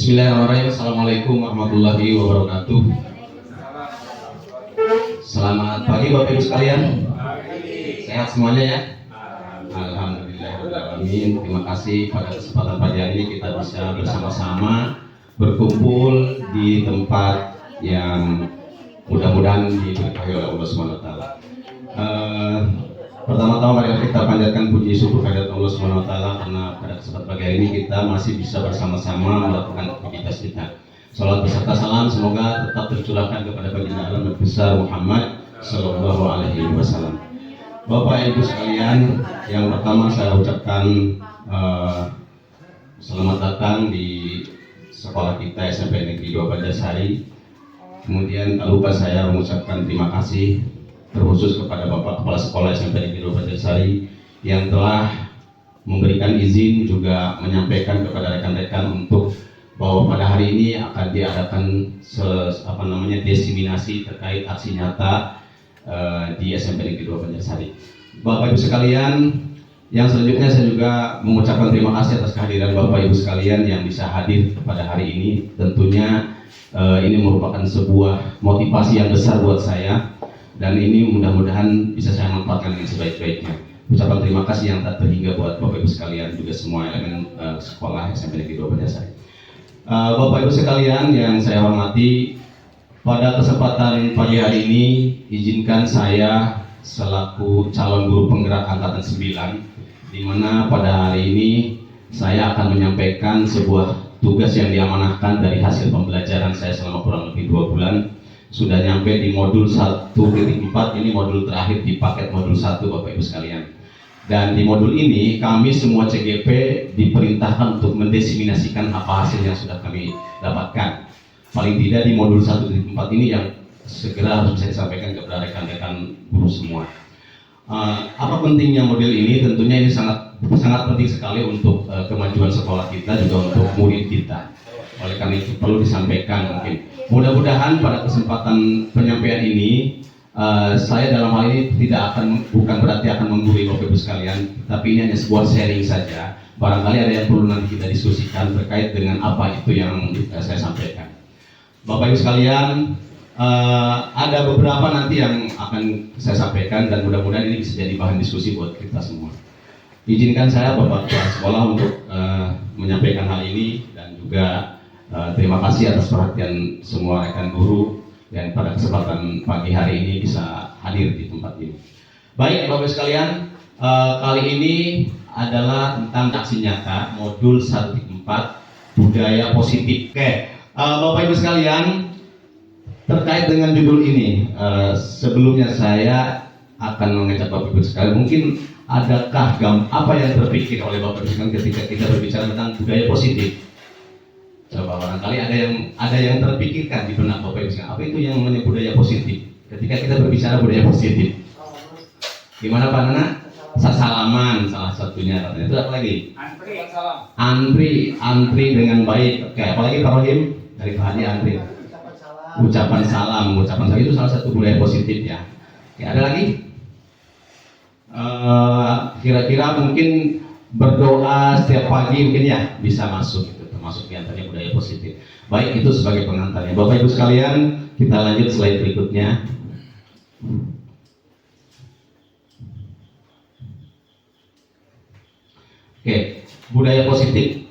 Bismillahirrahmanirrahim. Assalamualaikum warahmatullahi wabarakatuh. Selamat pagi Bapak Ibu sekalian. Sehat semuanya ya? Alhamdulillahirrahmanirrahim. Terima kasih pada kesempatan pagi hari ini kita bisa bersama-sama berkumpul di tempat yang mudah-mudahan diberkahi oleh Allah SWT. Pertama-tama mari kita panjatkan puji syukur kehadirat Allah SWT karena pada kesempatan pagi hari ini kita masih bisa bersama-sama melakukan aktivitas kita. Salat beserta salam semoga tetap tercurahkan kepada baginda alam besar Muhammad Sallallahu Alaihi Wasallam. Bapak Ibu sekalian, yang pertama saya ucapkan selamat datang di sekolah kita SMP Negeri 2 Banjarsari. Kemudian tak lupa saya mengucapkan terima kasih terkhusus kepada Bapak Kepala Sekolah SMP Negeri 2 Banjarsari yang telah memberikan izin juga menyampaikan kepada rekan-rekan untuk bahwa pada hari ini akan diadakan desiminasi terkait aksi nyata di SMP Negeri 2 Banjarsari. Bapak Ibu sekalian, yang selanjutnya saya juga mengucapkan terima kasih atas kehadiran Bapak Ibu sekalian yang bisa hadir pada hari ini. Tentunya ini merupakan sebuah motivasi yang besar buat saya. Dan ini mudah-mudahan bisa saya manfaatkan dengan sebaik-baiknya. Ucapan terima kasih yang tak terhingga buat Bapak Ibu sekalian, juga semua elemen sekolah SMP Negeri 2 Banjarsari. Bapak Ibu sekalian yang saya hormati, pada kesempatan pagi hari ini izinkan saya selaku calon guru penggerak angkatan 9, di mana pada hari ini saya akan menyampaikan sebuah tugas yang diamanahkan dari hasil pembelajaran saya selama kurang lebih 2 bulan. Sudah nyampe di modul 1.4, ini modul terakhir di paket modul 1 Bapak Ibu sekalian. Dan di modul ini kami semua CGP diperintahkan untuk mendesiminasikan apa hasil yang sudah kami dapatkan. Paling tidak di modul 1.4 ini yang segera harus bisa disampaikan kepada rekan-rekan guru semua. Apa pentingnya modul ini? Tentunya ini sangat penting sekali untuk kemajuan sekolah kita, juga untuk murid kita. Oleh karena itu perlu disampaikan mungkin. Mudah-mudahan pada kesempatan penyampaian ini saya dalam hal ini bukan berarti akan menggurui Bapak Ibu sekalian, tapi ini hanya sebuah sharing saja. Barangkali ada yang perlu nanti kita diskusikan terkait dengan apa itu yang saya sampaikan. Bapak Ibu sekalian, ada beberapa nanti yang akan saya sampaikan dan mudah-mudahan ini bisa jadi bahan diskusi buat kita semua. Izinkan saya Bapak Kepala Sekolah untuk menyampaikan hal ini dan juga terima kasih atas perhatian semua rekan guru yang pada kesempatan pagi hari ini bisa hadir di tempat ini. Baik Bapak Ibu sekalian, kali ini adalah tentang aksi nyata modul 1.4 budaya positif. Oke, Bapak Ibu sekalian, terkait dengan judul ini, sebelumnya saya akan mengajak Bapak Ibu sekalian, mungkin adakah apa yang terpikir oleh Bapak Ibu sekalian ketika kita berbicara tentang budaya positif? Coba barangkali ada yang terpikirkan di benak Bapak Ibu sekalian. Apa itu yang namanya budaya positif? Ketika kita berbicara budaya positif, gimana Pak Nana? Salaman salah satunya. Itu apa lagi? Antri dengan baik. Oke, apalagi Pak Rohim dari Pak Hadi antri. Ucapan salam itu salah satu budaya positif ya. Oke, ada lagi? Kira-kira mungkin berdoa setiap pagi mungkin ya bisa masuk. Masuk di antaranya budaya positif. Baik, itu sebagai pengantarnya. Bapak Ibu sekalian, kita lanjut slide berikutnya. Oke, budaya positif.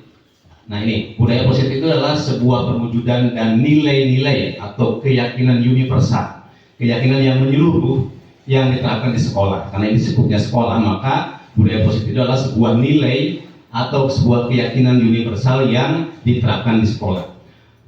Nah ini, budaya positif itu adalah sebuah perwujudan dan nilai-nilai atau keyakinan universal, keyakinan yang menyeluruh yang diterapkan di sekolah. Karena ini skupnya sekolah, maka budaya positif itu adalah sebuah nilai atau sebuah keyakinan universal yang diterapkan di sekolah.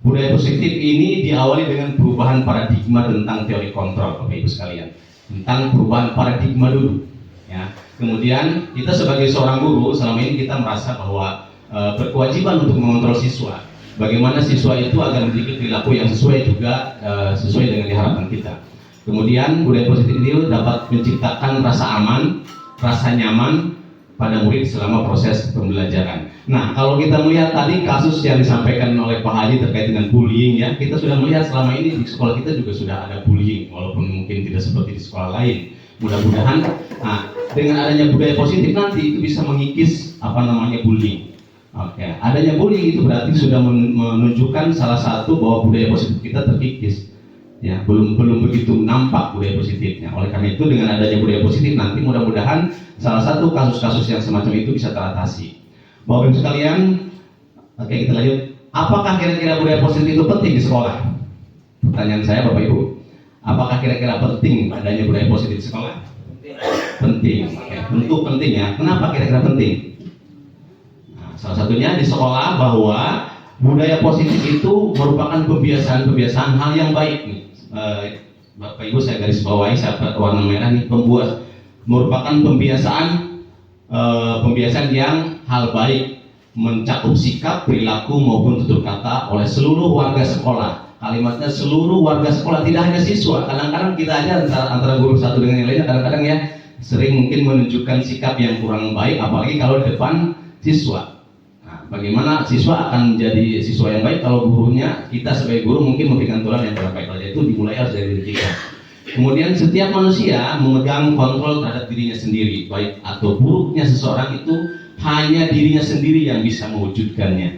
Budaya positif ini diawali dengan perubahan paradigma tentang teori kontrol, Bapak Ibu sekalian, tentang perubahan paradigma dulu. Ya. Kemudian kita sebagai seorang guru selama ini kita merasa bahwa berkewajiban untuk mengontrol siswa. Bagaimana siswa itu agar memiliki perilaku yang sesuai juga sesuai dengan diharapkan kita. Kemudian budaya positif ini dapat menciptakan rasa aman, rasa nyaman pada murid selama proses pembelajaran. Nah, kalau kita melihat tadi kasus yang disampaikan oleh Pak Haji terkait dengan bullying ya, kita sudah melihat selama ini di sekolah kita juga sudah ada bullying, walaupun mungkin tidak seperti di sekolah lain. Mudah-mudahan, dengan adanya budaya positif nanti itu bisa mengikis bullying. Oke, adanya bullying itu berarti sudah menunjukkan salah satu bahwa budaya positif kita terkikis. Ya, belum begitu nampak budaya positifnya. Oleh karena itu dengan adanya budaya positif nanti mudah-mudahan salah satu kasus-kasus yang semacam itu bisa teratasi. Bapak Ibu sekalian, oke kita lanjut. Apakah kira-kira budaya positif itu penting di sekolah? Pertanyaan saya Bapak Ibu. Apakah kira-kira penting adanya budaya positif di sekolah? Penting. Oke, tentu penting ya. Kenapa kira-kira penting? Nah, salah satunya di sekolah bahwa budaya positif itu merupakan kebiasaan-kebiasaan hal yang baik nih. Bapak Ibu saya garis bawahi sahabat warna merah nih, merupakan pembiasaan yang hal baik, mencakup sikap, perilaku maupun tutur kata oleh seluruh warga sekolah. Kalimatnya seluruh warga sekolah, tidak hanya siswa. Kadang-kadang kita aja antara guru satu dengan yang lainnya kadang-kadang ya sering mungkin menunjukkan sikap yang kurang baik, apalagi kalau di depan siswa. Bagaimana siswa akan menjadi siswa yang baik kalau gurunya, kita sebagai guru mungkin memberikan tulan yang kurang baik. Oleh itu dimulai harus dari diri kita. Kemudian setiap manusia memegang kontrol terhadap dirinya sendiri, baik atau buruknya seseorang itu hanya dirinya sendiri yang bisa mewujudkannya.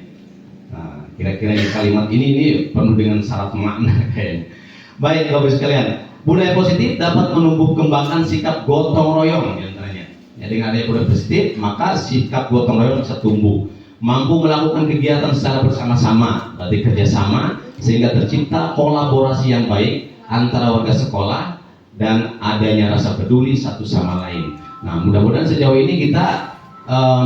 Nah, kira-kira kalimat ini penuh dengan syarat makna kayaknya. Baik Bapak sekalian, budaya positif dapat menumbuh kembangkan sikap gotong royong diantaranya. Ya, dengan adanya budaya positif maka sikap gotong royong bisa tumbuh. Mampu melakukan kegiatan secara bersama-sama, berarti kerjasama, sehingga tercipta kolaborasi yang baik antara warga sekolah dan adanya rasa peduli satu sama lain. Nah, mudah-mudahan sejauh ini kita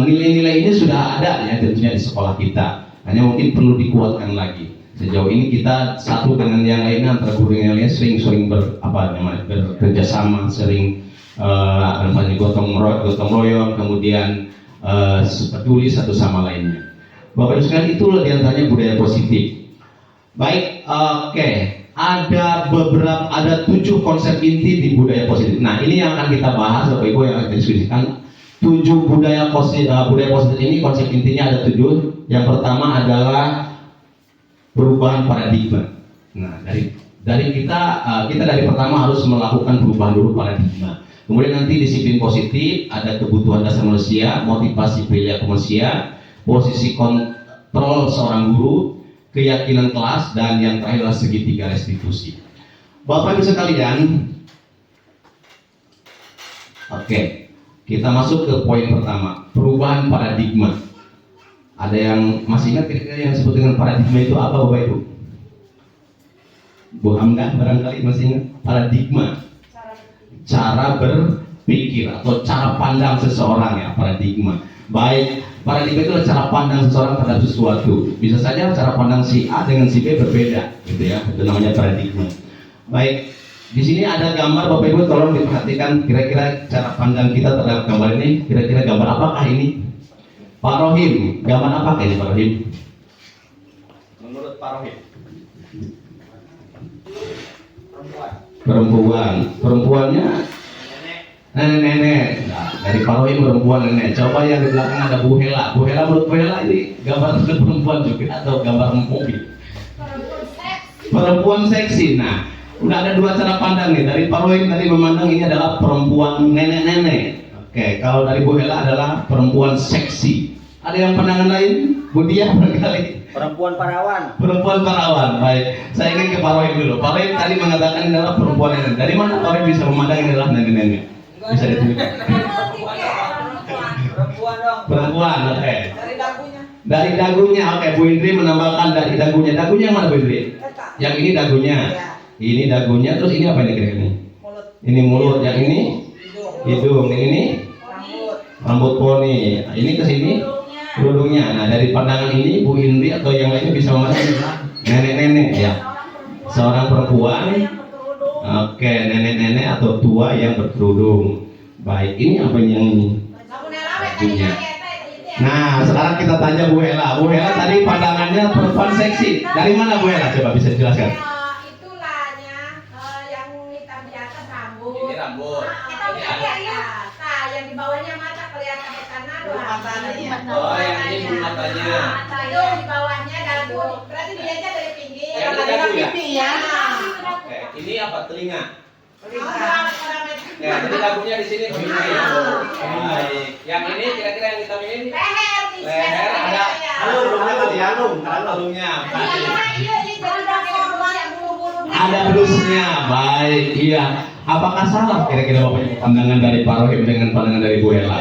nilai-nilai ini sudah ada ya tentunya di sekolah kita. Hanya mungkin perlu dikuatkan lagi. Sejauh ini kita satu dengan yang lainnya, antara guru yang lainnya sering bekerjasama, sering gotong royong, kemudian peduli satu sama lainnya. Bapak Ibu sekalian, itulah diantaranya budaya positif. Baik, oke. Ada 7 konsep inti di budaya positif. Nah, ini yang akan kita bahas Bapak Ibu, yang akan kita diskusikan. 7 budaya positif ini konsep intinya ada 7. Yang pertama adalah perubahan paradigma. Nah, dari kita dari pertama harus melakukan perubahan dulu paradigma. Kemudian nanti disiplin positif, ada kebutuhan dasar manusia, motivasi perilaku manusia, posisi kontrol seorang guru, keyakinan kelas, dan yang terakhir adalah segitiga restitusi. Bapak Ibu sekalian, oke, kita masuk ke poin pertama, perubahan paradigma. Ada yang masih ingat kira-kira yang disebut dengan paradigma itu apa Bapak Ibu? Bu Hamdah barangkali masih ingat paradigma. Cara berpikir atau cara pandang seseorang ya, paradigma. Baik, paradigma itu adalah cara pandang seseorang terhadap sesuatu. Bisa saja cara pandang si A dengan si B berbeda, gitu ya. Itu namanya paradigma. Baik, di sini ada gambar Bapak Ibu, tolong diperhatikan kira-kira cara pandang kita terhadap gambar ini. Kira-kira gambar apakah ini? Pak Rohim, gambar apakah ini Pak Rohim? Menurut Pak Rohim? Perempuannya nenek. Nah, dari Pak Rohim perempuan nenek. Coba yang di belakang ada Bu Hela. Menurut Bu Hela ini gambar perempuan juga atau gambar mobil? Perempuan seksi. Nah, udah ada 2 cara pandang nih. Dari Pak Rohim tadi memandang ini adalah perempuan nenek. Oke, kalau dari Bu Hela adalah perempuan seksi. Ada yang pandangan lain? Bu Dia barangkali? Perempuan perawan. Baik, saya ingin ke Pak Rohim dulu. Pak Rohim tadi mengatakan ini adalah perempuan nenek. Dari mana Pak Rohim bisa memandang ini adalah nenek-nenek? Bisa ditunjukkan. Perempuan, oke. Dari dagunya, oke. Bu Indri menambahkan dari dagunya. Dagunya yang mana Bu Indri? Yang ini dagunya. Ini dagunya. Terus ini apa ini kira-kira? Ini mulut. Yang ini hidung. Yang ini rambut poni. Ini ke sini kerudungnya. Nah, dari pandangan ini Bu Indri atau yang lainnya bisa memandang nenek-nenek ya. Seorang perempuan, oke, nenek-nenek atau tua yang berkerudung. Baik, ini apa yang bajunya? Nah, sekarang kita tanya Bu Hela. Bu Hela tadi pandangannya perempuan seksi. Dari mana Bu Hela? Coba bisa dijelaskan. Itulahnya yang hitam di atas rambut. Ini rambut. Yang di bawahnya mata kelihatan ke kanan. Oh, yang ini bulu matanya. Itu di bawahnya dagu. Berarti dilihatnya dari pinggir. Yang di dagu ya? Oke. Ini apa? Telinga. Ya, jadi dagunya di sini begini ya. Baik. Yang ini kira-kira yang hitam ini? Leher. Leher ada Ada plusnya, baik, iya. Apakah salah kira-kira Bapak Ibu pandangan dari Pak Rohim dengan pandangan dari Bu Ella?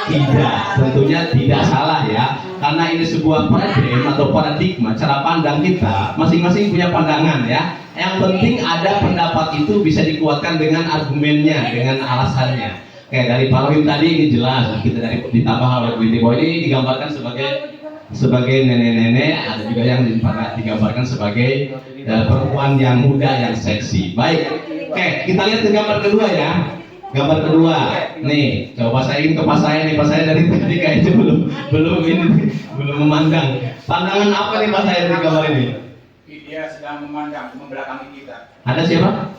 Tidak, tentunya tidak salah ya. Karena ini sebuah problem atau paradigma, cara pandang kita, masing-masing punya pandangan ya. Yang penting ada pendapat itu bisa dikuatkan dengan argumennya, dengan alasannya. Kayak dari Pak Rohim tadi ini jelas, kita dari ditambah oleh Bu Indi bahwa ini digambarkan sebagai nenek-nenek, ada juga yang digambarkan sebagai perempuan yang muda yang seksi. Baik, oke, kita lihat ke gambar kedua ya. Gambar kedua, nih, coba saya ingin ke Pak saya nih, Pak saya dari tadi kayaknya belum memandang. Pandangan apa nih Pak saya di gambar ini? Dia sedang memandang, membelakangi kita. Ada siapa?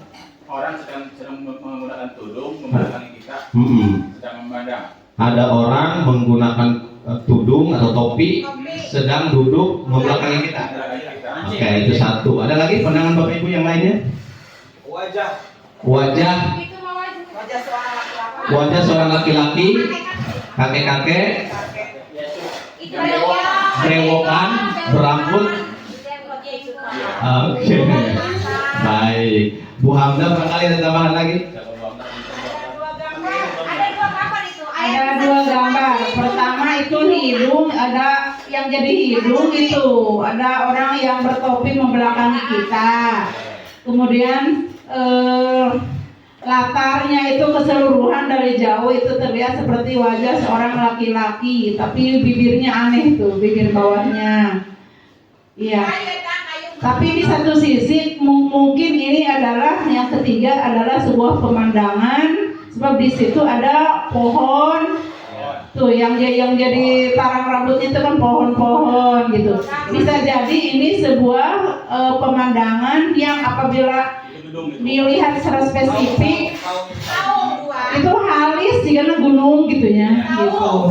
Orang sedang menggunakan tudung, membelakangi kita. Sedang memandang. Ada orang menggunakan tudung atau topi sedang duduk membelakangi kita. Oke, itu satu. Ada lagi pandangan Bapak Ibu yang lainnya? Wajah seorang laki-laki, kakek-kakek, brewokan, berambut. Oke, baik. Bu Hamda barangkali ada tambahan lagi? Ada dua gambar. Pertama itu hidung, ada yang jadi hidung itu. Ada orang yang bertopi membelakangi kita. Kemudian latarnya itu keseluruhan dari jauh itu terlihat seperti wajah seorang laki-laki, tapi bibirnya aneh tuh, bibir bawahnya. Iya. Tapi di satu sisi mungkin ini adalah yang ketiga adalah sebuah pemandangan, sebab di situ ada pohon tuh yang jadi tarang rambutnya itu kan pohon-pohon gitu. Bisa jadi ini sebuah pemandangan yang apabila dilihat secara spesifik itu halus karena gunung gitunya gitu.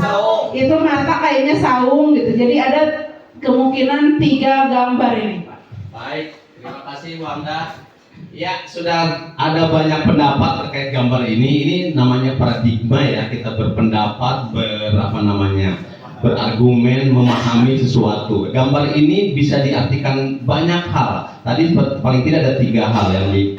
Itu mata kayaknya saung gitu. Jadi ada kemungkinan 3 gambar ini Pak. Baik, terima kasih Bu Hamda. Ya, sudah ada banyak pendapat terkait gambar ini. Ini namanya paradigma ya. Kita berpendapat, berargumen, memahami sesuatu. Gambar ini bisa diartikan banyak hal. Tadi paling tidak ada 3 hal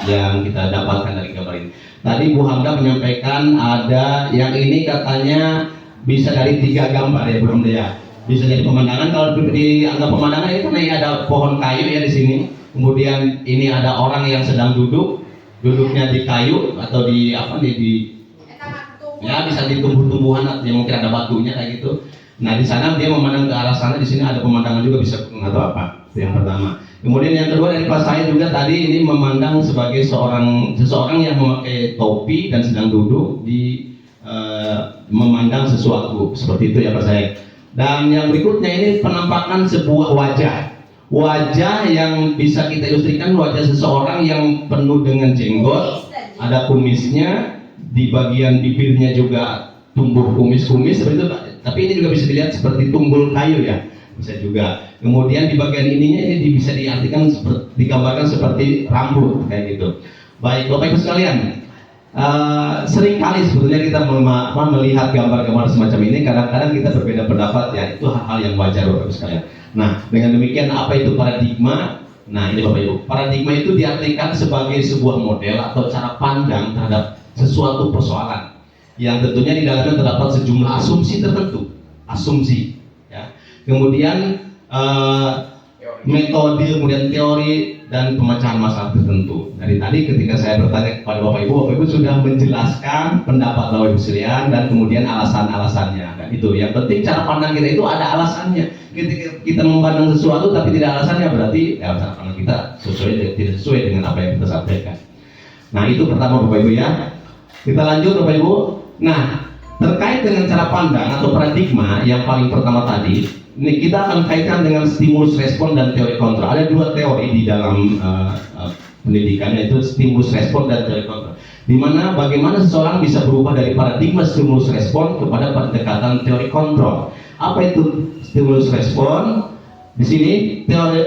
yang kita dapatkan dari gambar ini. Tadi Bu Hamda menyampaikan ada yang ini katanya bisa dari 3 gambar ya Bu Hamda ya. Bisa jadi pemandangan, kalau dianggap pemandangan itu karena ini ada pohon kayu ya di sini. Kemudian ini ada orang yang sedang duduknya di kayu atau di apa nih ya bisa di tumbuh-tumbuhan atau mungkin ada batunya kayak gitu. Nah di sana dia memandang ke arah sana, di sini ada pemandangan juga bisa atau apa. Itu yang pertama. Kemudian yang kedua dari Pak saya juga tadi ini memandang sebagai seseorang yang memakai topi dan sedang duduk di memandang sesuatu seperti itu ya Pak saya. Dan yang berikutnya ini penampakan sebuah wajah yang bisa kita ilustrasikan wajah seseorang yang penuh dengan jenggot, ada kumisnya, di bagian bibirnya juga tumbuh kumis-kumis seperti itu Pak. Tapi ini juga bisa dilihat seperti tunggul kayu ya, bisa juga. Kemudian di bagian ininya ini bisa diartikan digambarkan seperti rambut kayak gitu. Baik Bapak Ibu sekalian, sering kali sebetulnya kita melihat gambar-gambar semacam ini, kadang-kadang kita berbeda pendapat ya, itu hal-hal yang wajar Bapak Ibu sekalian. Nah dengan demikian apa itu paradigma? Nah ini Bapak Ibu, paradigma itu diartikan sebagai sebuah model atau cara pandang terhadap sesuatu persoalan yang tentunya di dalamnya terdapat sejumlah asumsi tertentu, ya. Kemudian metode, kemudian teori dan pemecahan masalah tertentu. Dari tadi ketika saya bertanya kepada Bapak Ibu sudah menjelaskan pendapat Bapak Ibu sekalian dan kemudian alasan-alasannya. Dan itu yang penting, cara pandang kita itu ada alasannya. Ketika kita memandang sesuatu tapi tidak alasannya, berarti ya, cara pandang kita tidak sesuai dengan apa yang kita sampaikan. Nah itu pertama Bapak Ibu ya. Kita lanjut Bapak Ibu. Nah terkait dengan cara pandang atau paradigma yang paling pertama tadi, ini kita akan kaitkan dengan stimulus respon dan teori kontrol. Ada 2 teori di dalam pendidikan, yaitu stimulus respon dan teori kontrol. Di mana bagaimana seseorang bisa berubah dari paradigma stimulus respon kepada pendekatan teori kontrol. Apa itu stimulus respon? Di sini teori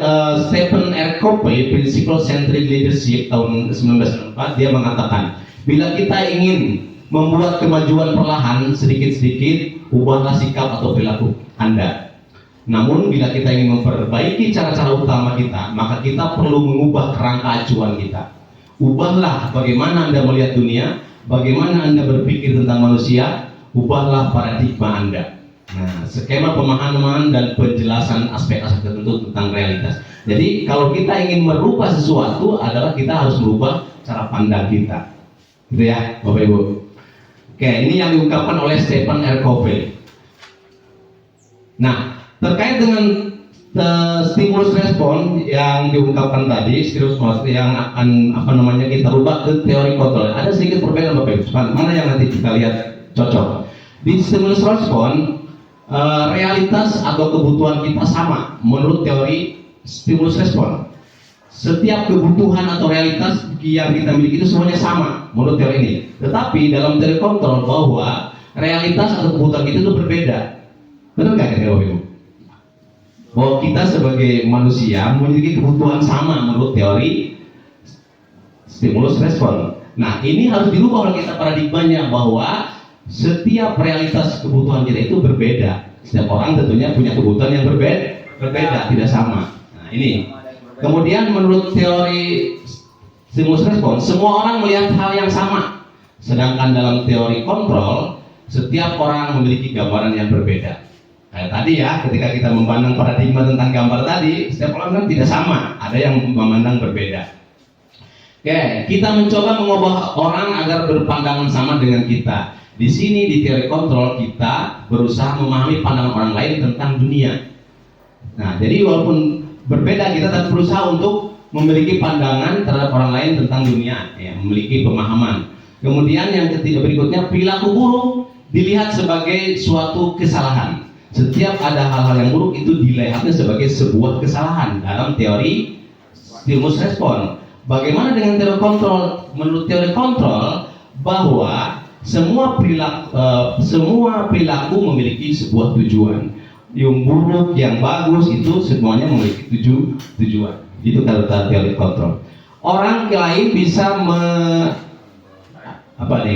Stephen R. Covey, Principle Centered Leadership tahun 1994, dia mengatakan bila kita ingin membuat kemajuan perlahan sedikit-sedikit, ubahlah sikap atau perilaku Anda. Namun bila kita ingin memperbaiki cara-cara utama kita, maka kita perlu mengubah kerangka acuan kita. Ubahlah bagaimana Anda melihat dunia, bagaimana Anda berpikir tentang manusia, ubahlah paradigma Anda. Nah, skema pemahaman dan penjelasan aspek-aspek tertentu tentang realitas. Jadi kalau kita ingin merubah sesuatu adalah kita harus merubah cara pandang kita. Gitu ya, Bapak Ibu. Oke, ini yang diungkapkan oleh Stephen R. Covey. Nah, terkait dengan stimulus respon yang diungkapkan tadi, stimulus yang akan kita rubah ke teori kontrol. Ada sedikit perbedaan Bapak Ibu. Mana yang nanti kita lihat cocok. Di stimulus respon, realitas atau kebutuhan kita sama menurut teori stimulus respon. Setiap kebutuhan atau realitas yang kita miliki itu semuanya sama menurut teori ini. Tetapi dalam teori kontrol bahwa realitas atau kebutuhan kita itu berbeda. Benar nggak kira-kira Bapak Ibu? Bahwa kita sebagai manusia memiliki kebutuhan sama menurut teori stimulus respon. Nah, ini harus dirubah oleh kita paradigmanya bahwa setiap realitas kebutuhan kita itu berbeda. Setiap orang tentunya punya kebutuhan yang berbeda, tidak sama. Nah, ini. Kemudian menurut teori stimulus respon, semua orang melihat hal yang sama. Sedangkan dalam teori kontrol, setiap orang memiliki gambaran yang berbeda. Kayak tadi ya, ketika kita memandang paradigma tentang gambar tadi, setiap orang kan tidak sama, ada yang memandang berbeda. Oke, kita mencoba mengubah orang agar berpandangan sama dengan kita. Di sini di teori kontrol kita berusaha memahami pandangan orang lain tentang dunia. Nah, jadi walaupun berbeda kita tetap berusaha untuk memiliki pandangan terhadap orang lain tentang dunia, ya, memiliki pemahaman. Kemudian yang ketiga berikutnya, perilaku buruk dilihat sebagai suatu kesalahan. Setiap ada hal-hal yang buruk itu dilihatnya sebagai sebuah kesalahan dalam teori stimulus respon. Bagaimana dengan teori kontrol? Menurut teori kontrol bahwa semua perilaku memiliki sebuah tujuan. Yang buruk, yang bagus itu semuanya memiliki tujuan. Itu kalau teori kontrol. Orang lain bisa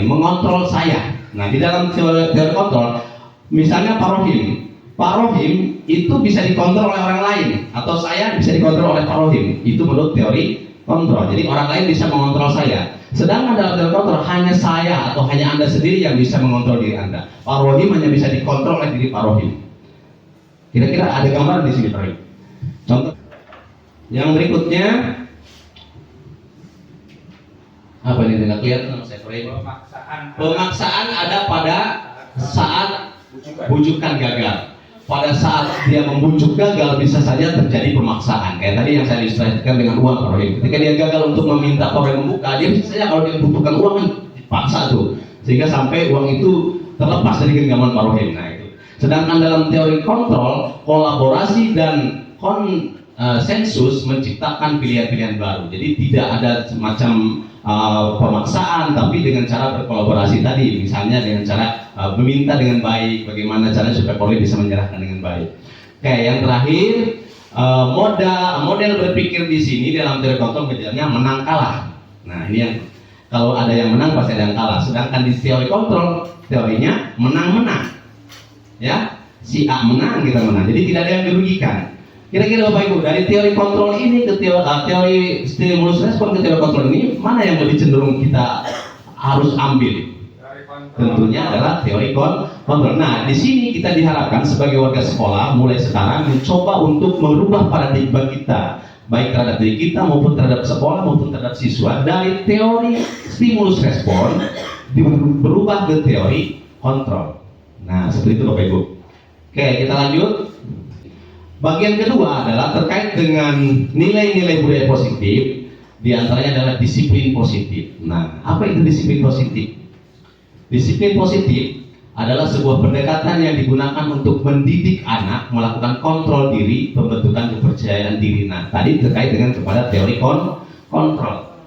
mengontrol saya. Nah, di dalam teori kontrol, misalnya Pak Rohim itu bisa dikontrol oleh orang lain, atau saya bisa dikontrol oleh Pak Rohim. Itu menurut teori kontrol. Jadi orang lain bisa mengontrol saya. Sedangkan dalam teori kontrol hanya saya atau hanya Anda sendiri yang bisa mengontrol diri Anda. Pak Rohim hanya bisa dikontrol oleh diri Pak Rohim. Kira-kira ada gambar di sini, Pak Rohim. Contoh yang berikutnya apa ini? Tidak kelihatan saya, Pak Rohim. Pemaksaan ada pada saat bujukan gagal. Pada saat dia membujuk gagal bisa saja terjadi pemaksaan. Kayak tadi yang saya ilustrasikan dengan uang, Pak Rohim. Ketika dia gagal untuk meminta Pak Rohim membuka, dia bisa saja kalau dia membutuhkan uang kan dipaksa tuh, sehingga sampai uang itu terlepas dari genggaman Pak Rohim. Nah, itu. Sedangkan dalam teori kontrol, kolaborasi dan konsensus menciptakan pilihan-pilihan baru. Jadi tidak ada semacam pemaksaan, tapi dengan cara berkolaborasi tadi, misalnya dengan cara meminta dengan baik, bagaimana caranya supaya Polri bisa menyerahkan dengan baik. Oke, yang terakhir, model berpikir di sini dalam teori kontrol kejarnya menang kalah. Nah, ini yang kalau ada yang menang pasti ada yang kalah. Sedangkan di teori kontrol teorinya menang-menang, ya, si A menang kita menang. Jadi tidak ada yang dirugikan. Kira-kira Bapak Ibu, dari teori kontrol ini ke teori stimulus respon ke teori kontrol ini, mana yang lebih cenderung kita harus ambil? Tentunya adalah teori kontrol. Nah, di sini kita diharapkan sebagai warga sekolah mulai sekarang mencoba untuk merubah paradigma kita, baik terhadap diri kita maupun terhadap sekolah maupun terhadap siswa, dari teori stimulus respon berubah ke teori kontrol. Nah, seperti itu Bapak Ibu. Oke, kita lanjut. Bagian kedua adalah terkait dengan nilai-nilai budaya positif, diantaranya adalah disiplin positif. Nah, apa itu disiplin positif? Disiplin positif adalah sebuah pendekatan yang digunakan untuk mendidik anak melakukan kontrol diri, pembentukan kepercayaan diri. Nah, tadi terkait dengan kepada teori kontrol.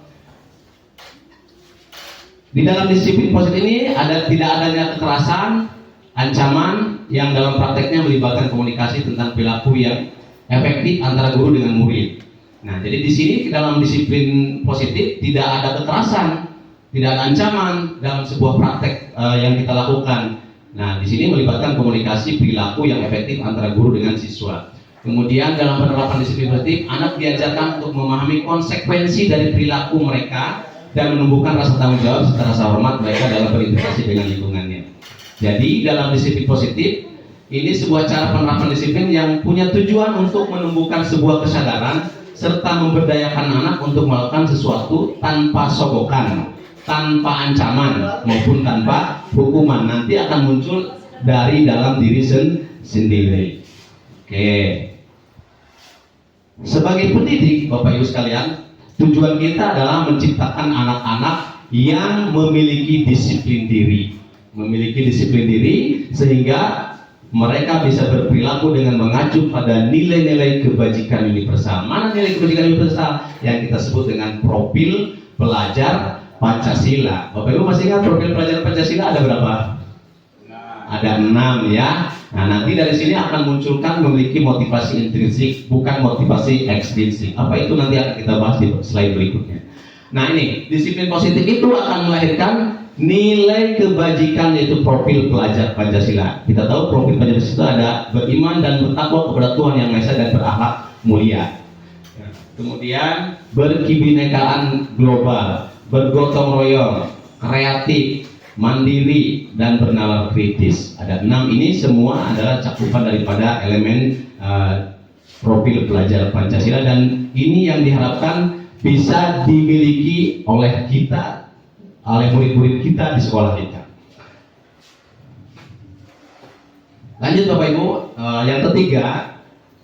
Di dalam disiplin positif ini tidak adanya kekerasan, ancaman yang dalam prakteknya melibatkan komunikasi tentang perilaku yang efektif antara guru dengan murid. Nah, jadi di sini dalam disiplin positif tidak ada kekerasan, tidak ada ancaman dalam sebuah praktek yang kita lakukan. Nah, di sini melibatkan komunikasi perilaku yang efektif antara guru dengan siswa. Kemudian dalam penerapan disiplin positif, anak diajarkan untuk memahami konsekuensi dari perilaku mereka dan menumbuhkan rasa tanggung jawab serta rasa hormat mereka dalam berinteraksi dengan lingkungannya. Jadi dalam disiplin positif, ini sebuah cara penerapan disiplin yang punya tujuan untuk menumbuhkan sebuah kesadaran serta memberdayakan anak untuk melakukan sesuatu tanpa sogokan, tanpa ancaman maupun tanpa hukuman. Nanti akan muncul dari dalam diri sendiri. Oke. Sebagai pendidik, Bapak Ibu sekalian, tujuan kita adalah menciptakan anak-anak yang memiliki disiplin diri, sehingga mereka bisa berperilaku dengan mengacu pada nilai-nilai kebajikan universal. Mana nilai kebajikan universal? Yang kita sebut dengan profil pelajar Pancasila. Bapak Ibu masih ingat profil pelajar Pancasila ada berapa? Ada 6 ya. Nah, nanti dari sini akan munculkan memiliki motivasi intrinsik, bukan motivasi ekstrinsik. Apa itu nanti akan kita bahas di slide berikutnya. Nah, ini disiplin positif itu akan melahirkan nilai kebajikan, yaitu profil pelajar Pancasila. Kita tahu profil Pancasila itu ada beriman dan bertakwa kepada Tuhan Yang Maha Esa dan berakhlak mulia. Kemudian berkebinekaan global, bergotong royong, kreatif, mandiri, dan bernalar kritis. Ada 6 ini semua adalah cakupan daripada elemen profil pelajar Pancasila, dan ini yang diharapkan bisa dimiliki oleh kita, oleh murid-murid kita di sekolah kita. Lanjut Bapak Ibu, yang ketiga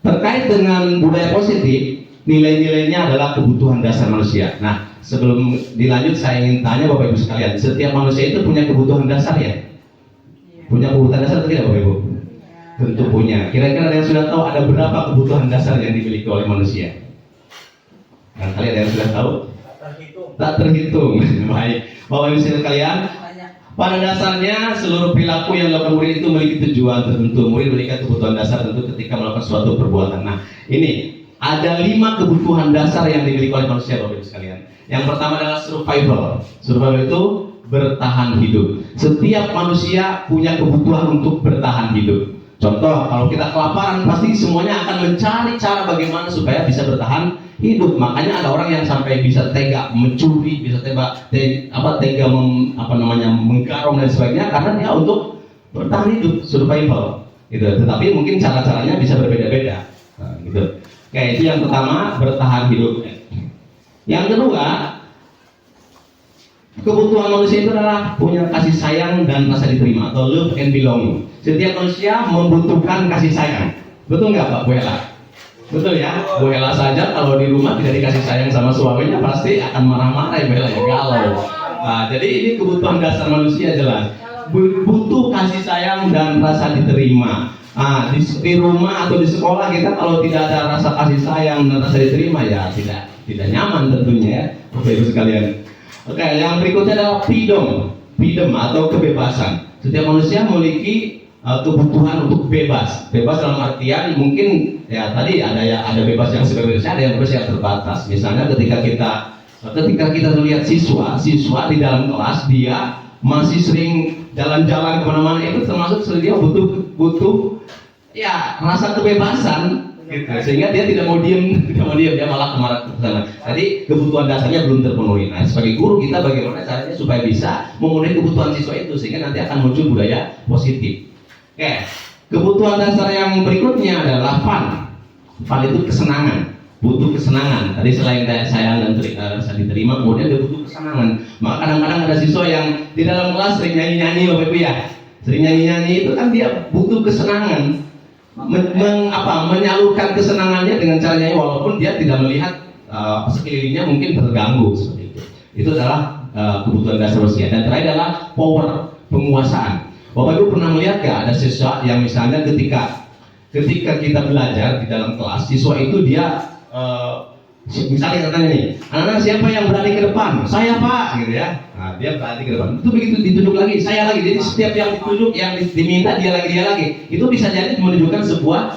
terkait dengan budaya positif, nilai-nilainya adalah kebutuhan dasar manusia. Nah, sebelum dilanjut saya ingin tanya Bapak Ibu sekalian, setiap manusia itu punya kebutuhan dasar ya? Punya kebutuhan dasar atau tidak Bapak Ibu? Tentu punya. Kira-kira ada yang sudah tahu ada berapa kebutuhan dasar yang dimiliki oleh manusia? Barangkali ada yang sudah tahu? Tak terhitung. Baik. Bapak Ibu sekalian, pada dasarnya seluruh perilaku yang dilakukan murid itu memiliki tujuan tertentu. Murid memiliki kebutuhan dasar tentu ketika melakukan suatu perbuatan. Nah, ini ada 5 kebutuhan dasar yang dimiliki oleh manusia, Bapak Ibu sekalian. Yang pertama adalah survival. Survival itu bertahan hidup. Setiap manusia punya kebutuhan untuk bertahan hidup. Contoh, kalau kita kelaparan, pasti semuanya akan mencari cara bagaimana supaya bisa bertahan hidup. Makanya ada orang yang sampai bisa tega mencuri, bisa tega menggarong dan sebagainya, karena dia untuk bertahan hidup, survival. Gitu. Tetapi mungkin cara-caranya bisa berbeda-beda. Nah, gitu. Oke, itu yang pertama, bertahan hidup. Yang kedua, kebutuhan manusia itu adalah punya kasih sayang dan rasa diterima, atau love and belonging. Setiap manusia membutuhkan kasih sayang. Betul nggak Pak Bu Hela? Betul ya? Bu Hela saja kalau di rumah tidak dikasih sayang sama suaminya pasti akan marah-marah ya Bu Hela, ya galau. Nah, jadi ini kebutuhan dasar manusia jelas. Butuh kasih sayang dan rasa diterima. Nah, di rumah atau di sekolah kita kalau tidak ada rasa kasih sayang dan rasa diterima ya tidak nyaman tentunya ya, Bapak Ibu sekalian. Oke, yang berikutnya adalah freedom atau kebebasan. Setiap manusia memiliki kebutuhan untuk bebas. Bebas dalam artian mungkin ya tadi ada bebas yang sebebasnya, ada yang bebas yang terbatas. Misalnya ketika kita melihat siswa di dalam kelas, dia masih sering jalan-jalan kemana-mana, itu termasuk dia butuh ya rasa kebebasan. Gitu. Sehingga dia tidak mau diam, dia malah kemana ke sana. Jadi kebutuhan dasarnya belum terpenuhi. Nah, sebagai guru kita bagaimana caranya supaya bisa memenuhi kebutuhan siswa itu, sehingga nanti akan muncul budaya positif. Oke, kebutuhan dasar yang berikutnya adalah fun. Fun itu kesenangan, butuh kesenangan. Tadi selain sayang dan rasa diterima, kemudian dia butuh kesenangan. Maka kadang-kadang ada siswa yang di dalam kelas sering nyanyi-nyanyi, Bapak Ibu ya. Sering nyanyi-nyanyi itu kan dia butuh kesenangan. Menyalurkan kesenangannya dengan cara nyanyi, walaupun dia tidak melihat sekelilingnya mungkin terganggu seperti itu. Itu adalah kebutuhan dasar manusia. Dan terakhir adalah power, penguasaan. Bapak Ibu pernah melihat gak ada siswa yang misalnya ketika kita belajar di dalam kelas, siswa itu dia misalnya katanya nih, anak-anak siapa yang berani ke depan? Saya Pak, gitu ya. Nah, dia berani ke depan. Itu begitu ditunjuk lagi, saya lagi. Jadi setiap yang ditunjuk, yang diminta dia lagi. Itu bisa jadi menunjukkan sebuah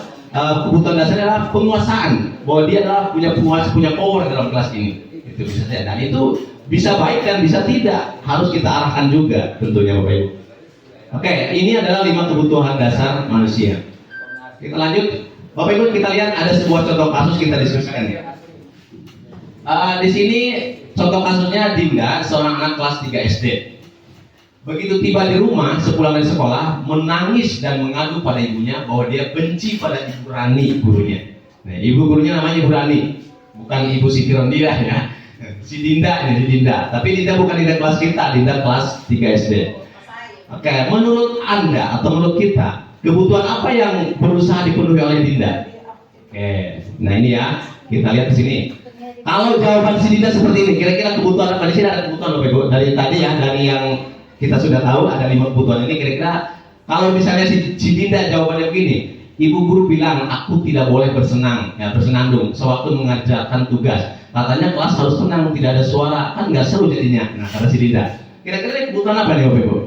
kebutuhan dasarnya adalah penguasaan, bahwa dia adalah punya power dalam kelas ini. Itu bisa jadi. Dan itu bisa baik dan bisa tidak. Harus kita arahkan juga tentunya Bapak Ibu. Oke, ini adalah 5 kebutuhan dasar manusia. Kita lanjut, Bapak Ibu, kita lihat ada sebuah contoh kasus kita diskusikan ya. Di sini contoh kasusnya Dinda, seorang anak kelas 3 SD. Begitu tiba di rumah, sepulang dari sekolah, menangis dan mengadu pada ibunya bahwa dia benci pada Ibu Rani, gurunya. Nah, ibu gurunya namanya Ibu Rani, bukan Ibu Siti Rondilah ya. Si Dinda ini, Dinda. Tapi Dinda bukan Dinda kelas kita, Dinda kelas 3 SD. Oke, menurut Anda atau menurut kita, kebutuhan apa yang berusaha dipenuhi oleh Dinda? Oke, nah ini ya, kita lihat di sini. Kalau jawaban si Dinda seperti ini, kira-kira kebutuhan apa? Di sini ada kebutuhan Bapak Ibu. Dari tadi ya, dari yang kita sudah tahu ada 5 kebutuhan ini. Kira-kira kalau misalnya si Dinda jawabannya begini, ibu guru bilang aku tidak boleh bersenang, ya bersenandung sewaktu mengerjakan tugas. Katanya kelas harus tenang, tidak ada suara, kan nggak seru jadinya. Nah, kata si Dinda. Kira-kira ini kebutuhan apa nih Bapak Ibu?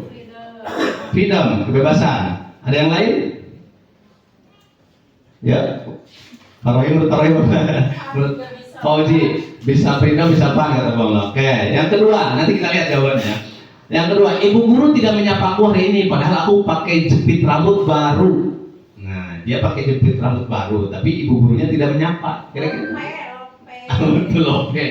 Freedom, kebebasan. Ada yang lain? Ya, Tarohim, menurut Fauji bisa freedom, bisa apa kata Bang. Oke, yang kedua, nanti kita lihat jawabannya. Yang kedua, ibu guru tidak menyapaku hari ini, padahal aku pakai jepit rambut baru. Nah, dia pakai jepit rambut baru, tapi ibu gurunya tidak menyapa. Kira-kira? Betul, oke.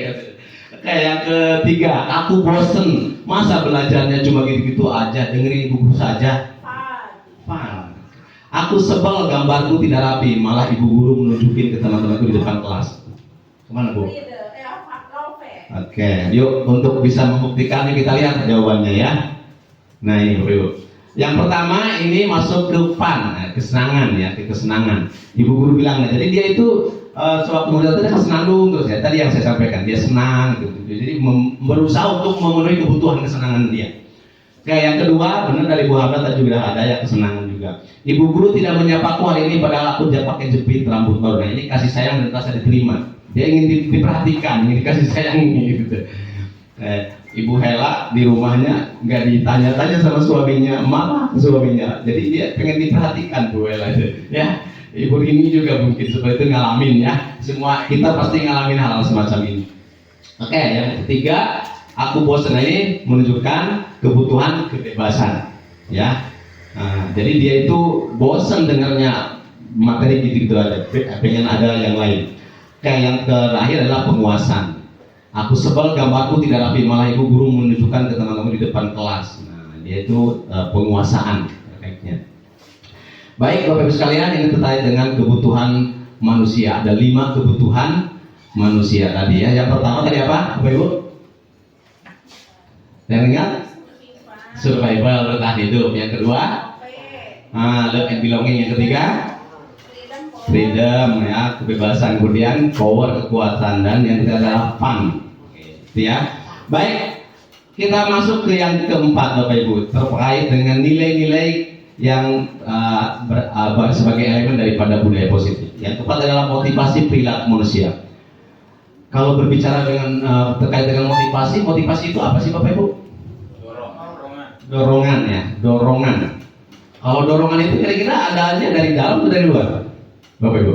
Oke, yang ketiga, aku bosen. Masa belajarnya cuma gitu-gitu aja, dengerin ibu guru saja. Pan. Aku sebel gambarku tidak rapi, malah ibu guru menunjukin ke teman-temanku di depan kelas. Kemana Bu? Oke, yuk untuk bisa membuktikannya kita lihat jawabannya ya. Nah ini Bu. Yang pertama ini masuk ke fun, kesenangan ya, kesenangan. Ibu guru bilang, jadi dia itu sewaktu model itu kesenandung terus ya. Tadi yang saya sampaikan, dia senang gitu. Jadi berusaha untuk memenuhi kebutuhan kesenangan dia. Oke, yang kedua, benar dari Bu Hamda tadi juga ada ya kesenangan juga. Ibu guru tidak menyapaku hari ini padahal aku pakai jepit rambut baru. Nah, ini kasih sayang dan rasa diterima. Dia ingin diperhatikan, ingin dikasih sayang gitu. Ibu Hela di rumahnya nggak ditanya-tanya sama suaminya, marah ke suaminya. Jadi dia pengen diperhatikan Bu Hela itu. Ya, Ibu Rini juga mungkin seperti itu ngalamin ya. Semua kita pasti ngalamin hal-hal semacam ini. Oke, yang ketiga, aku bosan ini menunjukkan kebutuhan kebebasan. Ya, nah, jadi dia itu bosan dengarnya materi gitu-gitu ada, pengen ada yang lain. Kayak yang terakhir adalah penguasaan. Aku sebel gambarku tidak rapi, malah ibu guru menunjukkan ke teman-teman di depan kelas. Nah, dia itu penguasaan efeknya. Baik Bapak Ibu sekalian, ini terkait dengan kebutuhan manusia. Ada 5 kebutuhan manusia tadi ya. Yang pertama tadi apa Bapak Ibu? Yang ingat? Survival, bertahan hidup. Yang kedua? Love and belonging. Yang ketiga? Freedom ya, kebebasan. Kemudian power, kekuatan. Dan yang ketiga adalah fun. Gitu ya. Baik, kita masuk ke yang keempat Bapak Ibu, terkait dengan nilai-nilai yang sebagai elemen daripada budaya positif. Yang keempat adalah motivasi perilaku manusia. Kalau berbicara dengan terkait dengan motivasi itu apa sih Bapak Ibu? Dorongan ya, dorongan. Kalau dorongan itu kira-kira adanya dari dalam atau dari luar? Bapak Ibu?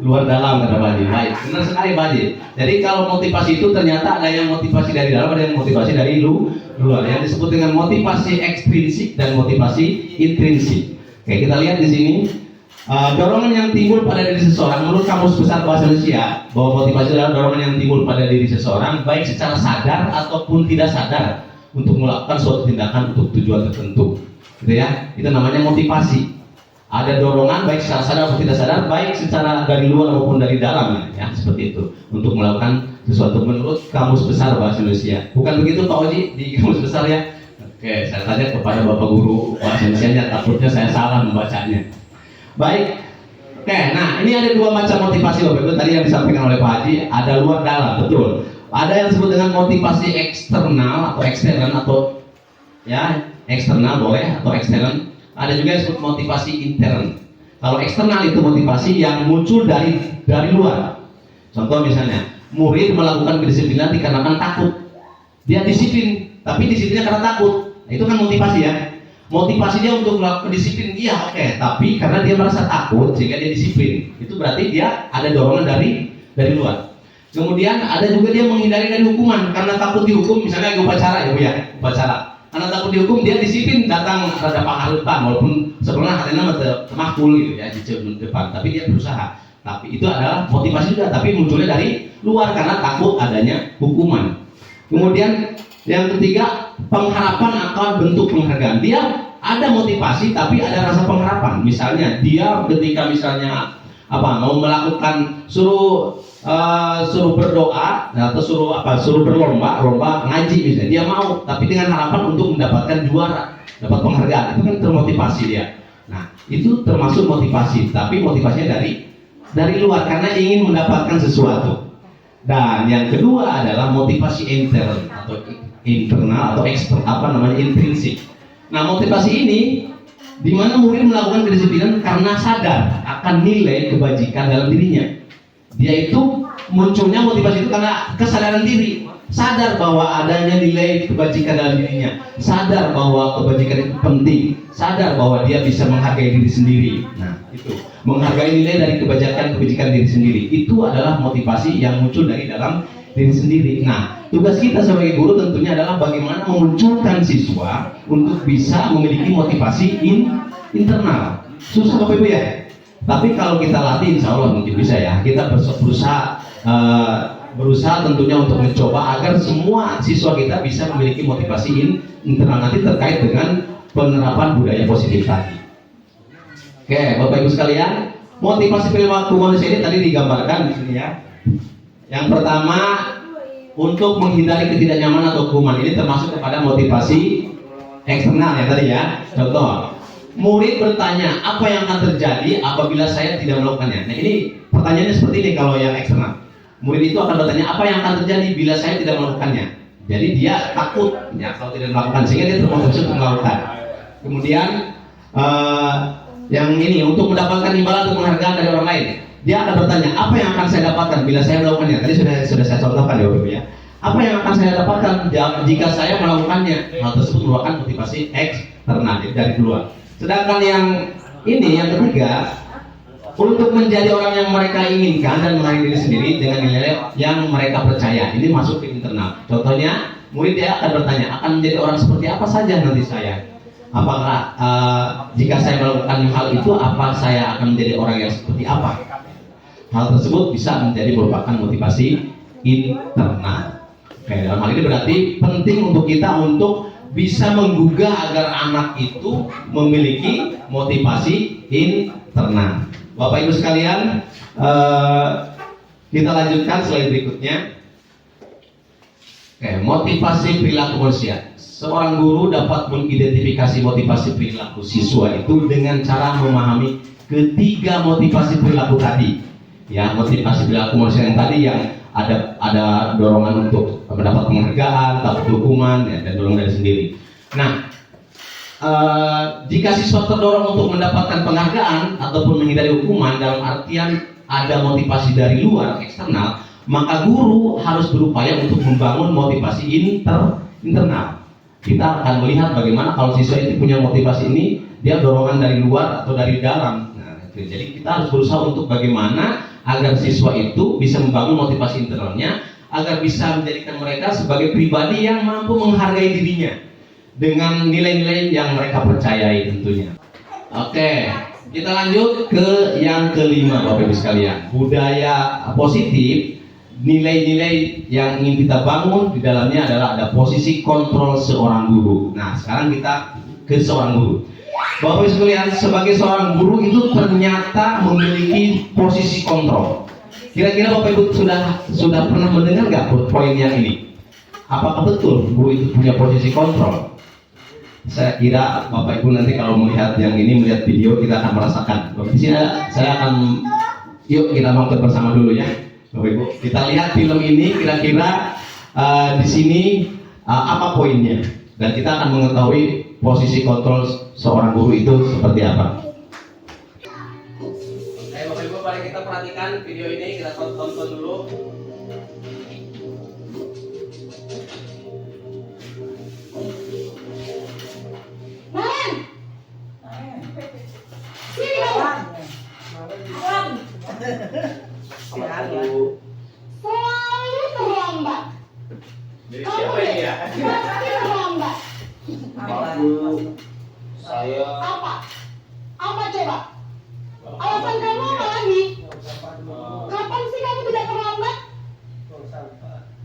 Luar dalam kata Pak Haji. Baik, benar sekali Pak Haji. Jadi kalau motivasi itu ternyata ada yang motivasi dari dalam, ada yang motivasi dari luar. Yang disebut dengan motivasi ekstrinsik dan motivasi intrinsik. Oke, kita lihat di sini dorongan yang timbul pada diri seseorang. Menurut Kamus Besar Bahasa Indonesia, bahwa motivasi adalah dorongan yang timbul pada diri seseorang, baik secara sadar ataupun tidak sadar, untuk melakukan suatu tindakan untuk tujuan tertentu. Gitu ya, itu namanya motivasi. Ada dorongan baik secara sadar atau tidak sadar, baik secara dari luar maupun dari dalam ya, seperti itu untuk melakukan sesuatu menurut Kamus Besar Bahasa Indonesia. Bukan begitu Pak Oji di Kamus Besar ya? Oke, saya tanya kepada Bapak Guru Bahasa Indonesia, takutnya saya salah membacanya. Baik. Oke, nah ini ada 2 macam motivasi Bapak Ibu tadi yang disampaikan oleh Pak Haji, ada luar dalam, betul. Ada yang disebut dengan motivasi eksternal atau eksternal atau ya, eksternal boleh atau eksternal. Ada juga yang disebut motivasi intern. Kalau eksternal itu motivasi yang muncul dari luar. Contoh misalnya, murid melakukan kedisiplinan dikarenakan takut. Dia disiplin, tapi disiplinnya karena takut. Nah, itu kan motivasi ya. Motivasi dia untuk melakukan disiplin, iya oke. Tapi karena dia merasa takut sehingga dia disiplin. Itu berarti dia ada dorongan dari luar. Kemudian ada juga dia menghindari dari hukuman karena takut dihukum, misalnya upacara ya Bu ya, upacara. Karena takut dihukum, dia disiplin datang rada pangharutan, walaupun sebenarnya hatinya termakul gitu ya di depan, tapi dia berusaha. Tapi itu adalah motivasi juga, tapi munculnya dari luar karena takut adanya hukuman. Kemudian yang ketiga, pengharapan akan bentuk penghargaan. Dia ada motivasi tapi ada rasa pengharapan. Misalnya dia ketika misalnya mau melakukan suruh berdoa atau suruh berlomba ngaji misalnya, dia mau tapi dengan harapan untuk mendapatkan juara, dapat penghargaan, itu kan termotivasi dia. Nah, itu termasuk motivasi, tapi motivasinya dari luar karena ingin mendapatkan sesuatu. Dan yang kedua adalah motivasi internal atau eksternal, intrinsik. Nah, motivasi ini di mana murid melakukan kedisiplinan karena sadar akan nilai kebajikan dalam dirinya. Dia itu munculnya motivasi itu karena kesadaran diri, sadar bahwa adanya nilai kebajikan dalam dirinya, sadar bahwa kebajikan itu penting, sadar bahwa dia bisa menghargai diri sendiri. Nah, itu menghargai nilai dari kebajikan diri sendiri itu adalah motivasi yang muncul dari dalam diri sendiri. Nah, tugas kita sebagai guru tentunya adalah bagaimana memunculkan siswa untuk bisa memiliki motivasi internal. Susah Bapak Ibu ya? Tapi kalau kita latih, insya Allah mungkin bisa ya. Kita berusaha tentunya untuk mencoba agar semua siswa kita bisa memiliki motivasi internal nanti terkait dengan penerapan budaya positif tadi. Oke, Bapak Ibu sekalian, motivasi perilaku manusia ini tadi digambarkan di sini ya. Yang pertama, untuk menghindari ketidaknyamanan atau hukuman, ini termasuk kepada motivasi eksternal ya tadi ya. Contoh, murid bertanya, apa yang akan terjadi apabila saya tidak melakukannya? Nah, ini pertanyaannya seperti ini kalau yang eksternal. Murid itu akan bertanya, apa yang akan terjadi bila saya tidak melakukannya? Jadi dia takut ya kalau tidak melakukan, sehingga dia termotivasi untuk melakukan. Kemudian yang ini, untuk mendapatkan imbalan atau penghargaan dari orang lain, dia akan bertanya, apa yang akan saya dapatkan bila saya melakukannya? Tadi sudah saya contohkan ya Bapak ya. Apa yang akan saya dapatkan jika saya melakukannya? Hal tersebut merupakan motivasi eksternal dari luar. Sedangkan yang ini, yang ketiga, untuk menjadi orang yang mereka inginkan dan menghargai diri sendiri dengan nilai yang mereka percaya, ini masuk ke internal. Contohnya, murid dia akan bertanya, akan menjadi orang seperti apa saja nanti saya? Apakah jika saya melakukan hal itu, apa saya akan menjadi orang yang seperti apa? Hal tersebut bisa menjadi merupakan motivasi internal. Oke, dalam hal ini berarti penting untuk kita untuk bisa menggugah agar anak itu memiliki motivasi internal. Bapak Ibu sekalian, kita lanjutkan slide berikutnya. Oke, motivasi perilaku manusia. Seorang guru dapat mengidentifikasi motivasi perilaku siswa itu dengan cara memahami ketiga motivasi perilaku tadi. Ya, motivasi perilaku manusia yang tadi yang ada dorongan untuk mendapat penghargaan, takut hukuman, ya, dan dorongan dari sendiri. Nah, jika siswa terdorong untuk mendapatkan penghargaan ataupun menghindari hukuman dalam artian ada motivasi dari luar eksternal, maka guru harus berupaya untuk membangun motivasi internal. Kita akan melihat bagaimana kalau siswa itu punya motivasi ini, dia dorongan dari luar atau dari dalam. Nah, jadi kita harus berusaha untuk bagaimana agar siswa itu bisa membangun motivasi internalnya, agar bisa menjadikan mereka sebagai pribadi yang mampu menghargai dirinya dengan nilai-nilai yang mereka percayai tentunya. Oke, kita lanjut ke yang kelima Bapak Ibu sekalian. Budaya positif, nilai-nilai yang ingin kita bangun di dalamnya adalah ada posisi kontrol seorang guru. Nah, sekarang kita ke seorang guru. Bapak Ibu sekalian, sebagai seorang guru itu ternyata memiliki posisi kontrol. Kira-kira Bapak Ibu sudah pernah mendengar nggak poin yang ini? Apakah betul guru itu punya posisi kontrol? Saya kira Bapak Ibu nanti kalau melihat yang ini, melihat video, kita akan merasakan. Di sini saya akan, yuk kita nonton bersama dulu ya, Bapak Ibu. Kita lihat film ini, kira-kira di sini apa poinnya, dan kita akan mengetahui posisi kontrol seorang guru itu seperti apa. Oke Bapak Ibu, mari kita perhatikan video ini, kita tonton dulu. Jadi siapa ini ya? Saya Apa? Apa coba? Alasan kamu apa lagi? Kapan sih kamu tidak terlambat?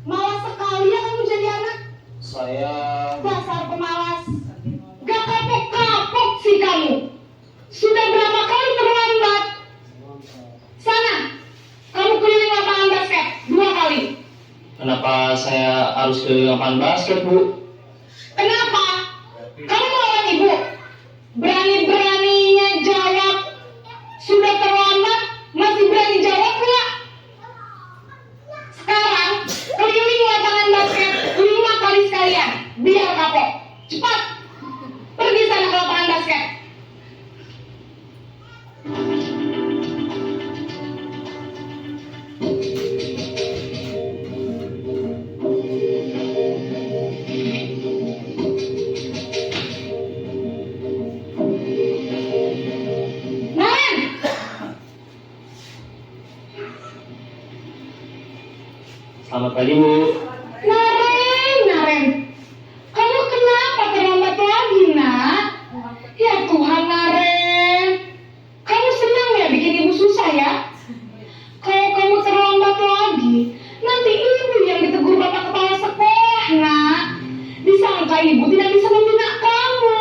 Malas sekali ya kamu jadi anak. saya Dasar pemalas. Gak kapok-kapok sih kamu. Sudah berapa kali terlambat? Sana, kamu keliling lapangan basket 2 kali. kenapa saya harus ke lapangan basket, Bu? Kenapa? Kamu melawan ibu. Berani-beraninya jawab. Sudah terlambat, masih berani jawab nggak? Sekarang, keliling lapangan basket 5 kali sekalian. Biar kapok. Cepat. Pergi sana ke lapangan basket. Naren! Selamat pagi, Bu. Naren. Kamu kenapa terlambat lagi, nak? Ya Tuhan, Naren. Kamu senang ya bikin ibu susah ya? Kalau kamu terlambat lagi, nanti ibu yang ditegur bapak kepala sekolah, nak. Disangka ibu tidak bisa membina kamu.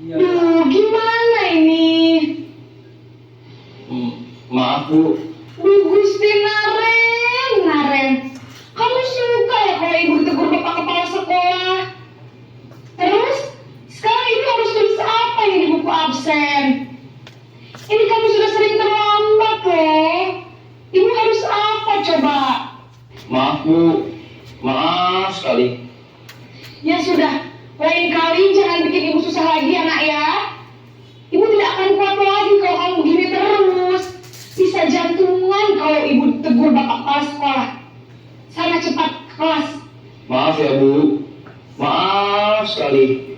Duh, gimana ini? Maaf, Bu. Gusti Naren. Kamu suka ya kalau ibu ditegur bapak kepala sekolah? Terus, sekarang ibu harus tulis apa ini di buku absen? Ini kamu sudah sering terlambat loh. Ibu harus apa coba? Maaf, Bu. Maaf sekali. Ya sudah, lain kali jangan bikin ibu susah lagi ya nak ya. Ibu tidak akan kuat lagi kalau kamu begini terus. Bisa jantungan kalau ibu ditegur bapak kepala sekolah. Sana cepat ke kelas. Maaf ya, Bu. Maaf sekali.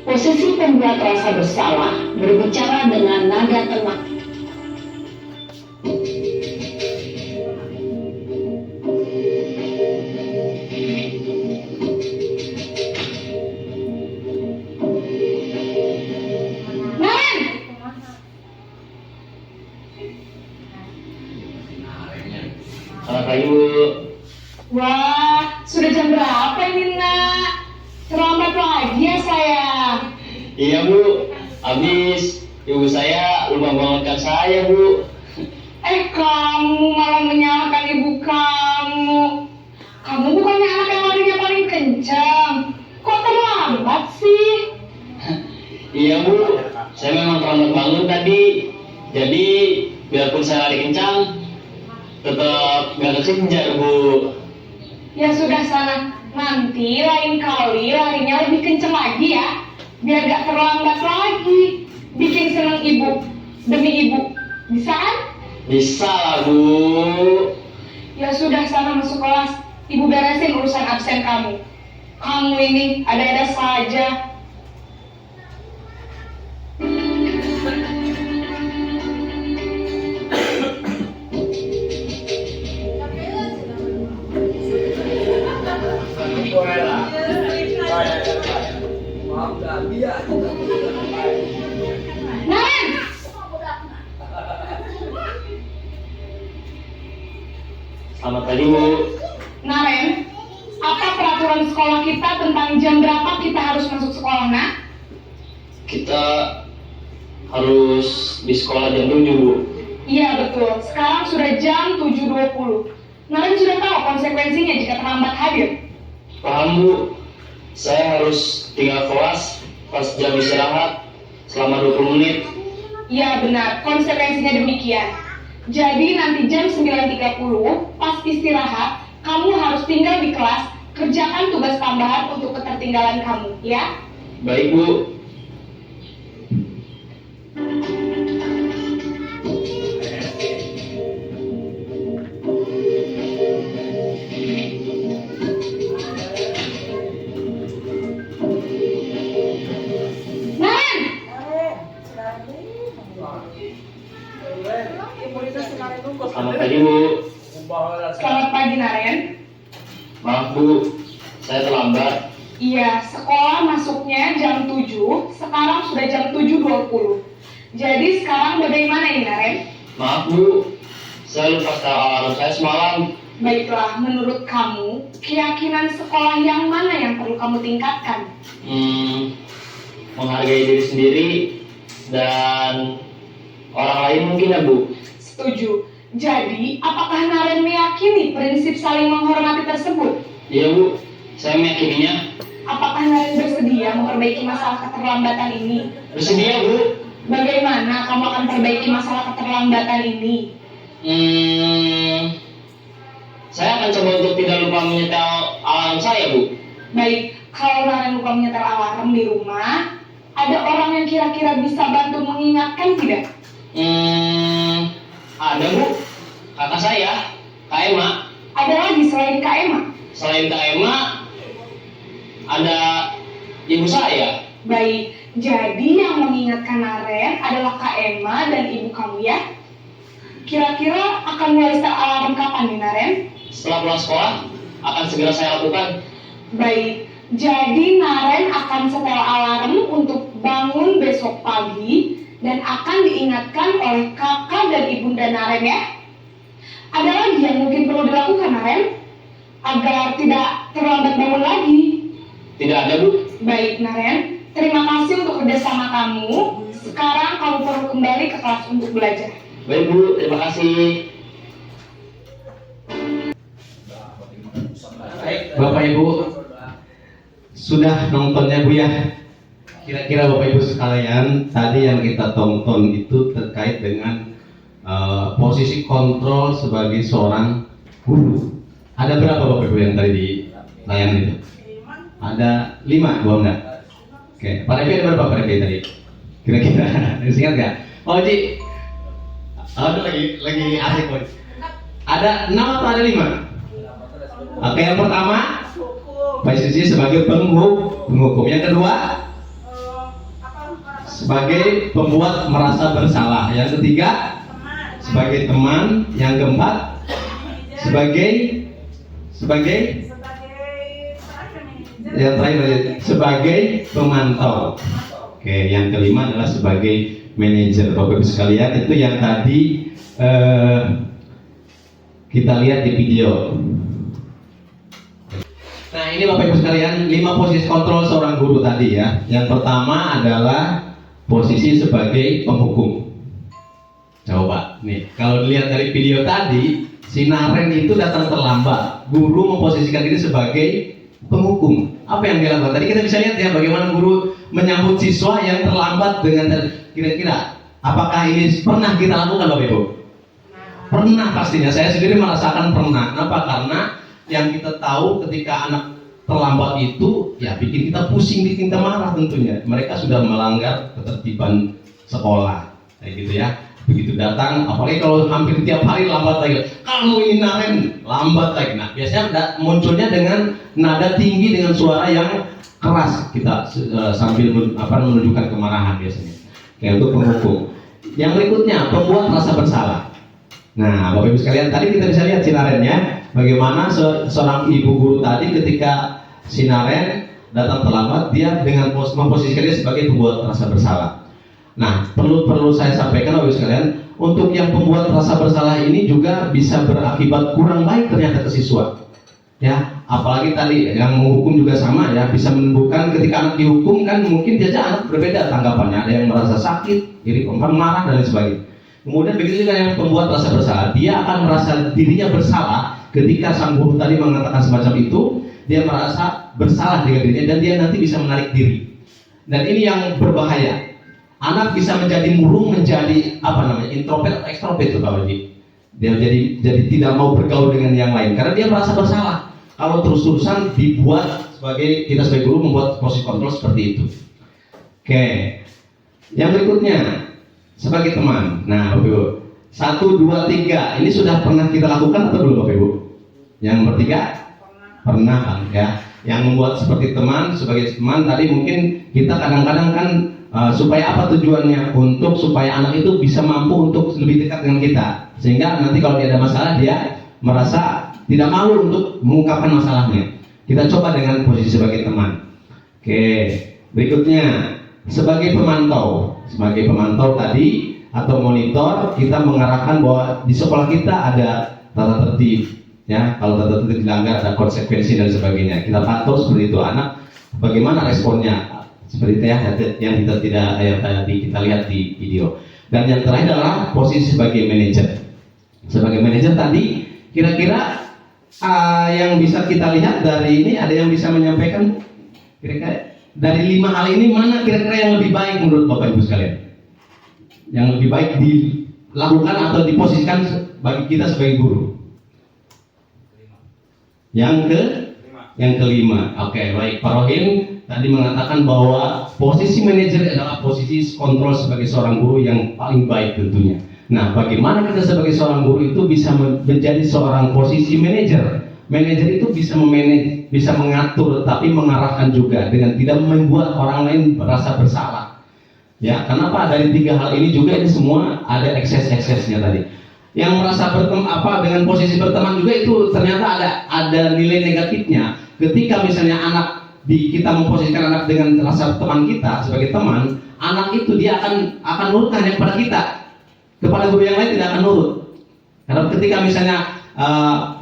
Posisi pembuat rasa bersalah berbicara dengan nada tenang. Naren! Selamat pagi, Bu. Wah, sudah jam berapa ini nak? Terlambat lagi ya sayang. Iya, Bu. Habis ibu saya lupa bangunkan saya, Bu. Kamu malah menyalahkan ibu kamu. Kamu bukannya anak yang larinya paling kencang. Kok terlambat sih? Iya, Bu. Saya memang terlambat bangun tadi. Jadi, biarpun saya lari kencang, tetap gak kekejar, Bu. Ya sudah sana. Nanti lain kali larinya lebih kencang lagi ya. Biar gak terlambat lagi. Bikin seneng ibu. Demi ibu. Bisa kan? Bisa lah, Bu. Ya sudah sana masuk kelas. Ibu beresin urusan absen kamu. Kamu ini ada-ada saja. Naren! Selamat pagi, Bu. Naren, apa peraturan sekolah kita tentang jam berapa kita harus masuk sekolah, nak? Kita harus di sekolah jam 7, Bu. Iya betul, sekarang sudah jam 7.20. Naren sudah tahu konsekuensinya jika terlambat hadir. Paham, Bu. Saya harus tinggal kelas pas jam istirahat selama 20 menit. Iya benar, konsekuensinya demikian. Jadi nanti jam 9.30 pas istirahat, kamu harus tinggal di kelas, kerjakan tugas tambahan untuk ketertinggalan kamu, ya? Baik, Bu. Naren! Selamat pagi, Bu. Selamat pagi, Naren. Maaf, Bu. Saya terlambat. Iya, sekolah masuknya jam 7, sekarang sudah jam 7.20. Jadi sekarang bagaimana ini, Naren? Maaf Bu, saya lupa setel alarm saya semalam. Baiklah, menurut kamu, keyakinan sekolah yang mana yang perlu kamu tingkatkan? Menghargai diri sendiri dan orang lain mungkin ya Bu. Setuju. Jadi, apakah Naren meyakini prinsip saling menghormati tersebut? Iya Bu, saya meyakininya. Apakah Naren bersedia memperbaiki masalah keterlambatan ini? Bersedia Bu. Bagaimana kamu akan perbaiki masalah keterlambatan ini? Saya akan coba untuk tidak lupa menyetel alarm saya Bu. Baik, kalau Naren lupa menyetel alarm di rumah, ada orang yang kira-kira bisa bantu mengingatkan tidak? Ada Bu, kakak saya, Kak Emma. Ada lagi selain Kak Emma? Selain Kak Emma, ada ibu saya. Baik, jadi yang mengingatkan Naren adalah Kak Emma dan ibu kamu ya? Kira-kira akan mulai setel alarm kapan nih Naren? Setelah pulang sekolah, akan segera saya lakukan. Baik, jadi Naren akan setel alarm untuk bangun besok pagi dan akan diingatkan oleh kakak dan ibunda Naren ya. Ada lagi yang mungkin perlu dilakukan Naren agar tidak terlambat bangun lagi? Tidak ada Bu. Baik Naren, terima kasih untuk kerjasama kamu. Sekarang kamu perlu kembali ke kelas untuk belajar. Baik Bu, terima kasih. Bapak Ibu sudah nontonnya Bu ya? Kira-kira Bapak Ibu sekalian, tadi yang kita tonton itu terkait dengan posisi kontrol sebagai seorang guru. Ada berapa Bapak Ibu yang tadi di layanan itu? Ada 5, Bu enggak? Oke, Pak Revi ada berapa Pak Revi tadi? Kira-kira, ingat nggak? Oh Ji, ada lagi asik Bu. Ada 6 atau ada 5? Oke, yang pertama posisi sebagai penghukum. Yang kedua sebagai pembuat merasa bersalah. Yang ketiga sebagai teman. Yang keempat sebagai yang terakhir sebagai pemantau. Oke, yang kelima adalah sebagai manajer. Bapak Ibu sekalian, itu yang tadi kita lihat di video. Nah, ini Bapak Ibu sekalian, 5 posisi kontrol seorang guru tadi ya. Yang pertama adalah posisi sebagai penghukum. Coba nih, kalau dilihat dari video tadi, si Naren itu datang terlambat. Guru memposisikan diri sebagai penghukum. Apa yang dia lakukan? Tadi kita bisa lihat ya bagaimana guru menyambut siswa yang terlambat dengan kira-kira apakah ini pernah kita lakukan Bapak Ibu? Pernah pastinya. Saya sendiri merasakan pernah. Kenapa? Karena yang kita tahu ketika anak terlambat itu ya bikin kita pusing, bikin kita marah tentunya. Mereka sudah melanggar ketertiban sekolah, kayak gitu ya. Begitu datang, apalagi kalau hampir tiap hari lambat lagi. Kamu ini Naren lambat lagi. Nah, biasanya munculnya dengan nada tinggi dengan suara yang keras. Kita sambil menunjukkan kemarahan biasanya. Kayak untuk penghukum. Yang berikutnya pembuat rasa bersalah. Nah, Bapak Ibu sekalian, tadi kita bisa lihat si Naren ya. Bagaimana seorang ibu guru tadi ketika si Naren datang terlambat, dia dengan memposisikan dia sebagai pembuat rasa bersalah. Nah, perlu saya sampaikan Bapak Ibu sekalian, untuk yang pembuat rasa bersalah ini juga bisa berakibat kurang baik ternyata ke siswa. Ya, apalagi tadi yang menghukum juga sama ya, bisa menimbulkan ketika anak dihukum kan mungkin saja anak berbeda tanggapannya, ada yang merasa sakit, iri, marah dan lain sebagainya. Kemudian begitu juga yang pembuat rasa bersalah, dia akan merasa dirinya bersalah ketika sang guru tadi mengatakan semacam itu, dia merasa bersalah dengan dirinya dan dia nanti bisa menarik diri. Dan ini yang berbahaya. Anak bisa menjadi murung, menjadi introvert atau ekstrovert itu Pak Wadi. Dia jadi tidak mau bergaul dengan yang lain karena dia merasa bersalah. Kalau terus-terusan dibuat kita sebagai guru membuat posisi kontrol seperti itu. Oke. Yang berikutnya sebagai teman. Nah, Bapak Ibu, 1, 2, 3 ini sudah pernah kita lakukan atau belum Bapak Ibu? Yang bertiga? Pernah kan ya. Yang membuat seperti teman, sebagai teman tadi mungkin kita kadang-kadang kan supaya apa tujuannya? Untuk supaya anak itu bisa mampu untuk lebih dekat dengan kita. Sehingga nanti kalau dia ada masalah dia merasa tidak malu untuk mengungkapkan masalahnya. Kita coba dengan posisi sebagai teman. Oke, berikutnya sebagai pemantau. Sebagai pemantau tadi atau monitor, kita mengarahkan bahwa di sekolah kita ada tata tertib, ya. Kalau tata tertib dilanggar ada konsekuensi dan sebagainya. Kita pantau seperti itu, anak bagaimana responnya, seperti itu ya, yang kita tidak yang tadi kita lihat di video. Dan yang terakhir adalah posisi sebagai manajer. Sebagai manajer tadi, kira-kira yang bisa kita lihat dari ini, ada yang bisa menyampaikan kira-kira dari 5 hal ini mana kira-kira yang lebih baik menurut Bapak Ibu sekalian? Yang lebih baik dilakukan atau diposisikan bagi kita sebagai guru? Yang kelima. Oke, baik. Pak Rohim tadi mengatakan bahwa posisi manajer adalah posisi kontrol sebagai seorang guru yang paling baik tentunya. Nah, bagaimana kita sebagai seorang guru itu bisa menjadi seorang posisi manajer? Manajer itu bisa memanage, bisa mengatur, tapi mengarahkan juga dengan tidak membuat orang lain merasa bersalah. Ya, kenapa? Dari 3 hal ini juga ini semua ada ekses-eksesnya tadi. Yang merasa dengan posisi berteman juga itu ternyata ada nilai negatifnya. Ketika misalnya kita memposisikan anak dengan rasa teman kita sebagai teman, anak itu dia akan nurut hanya kepada kita. Kepada guru yang lain tidak akan nurut. Karena ketika misalnya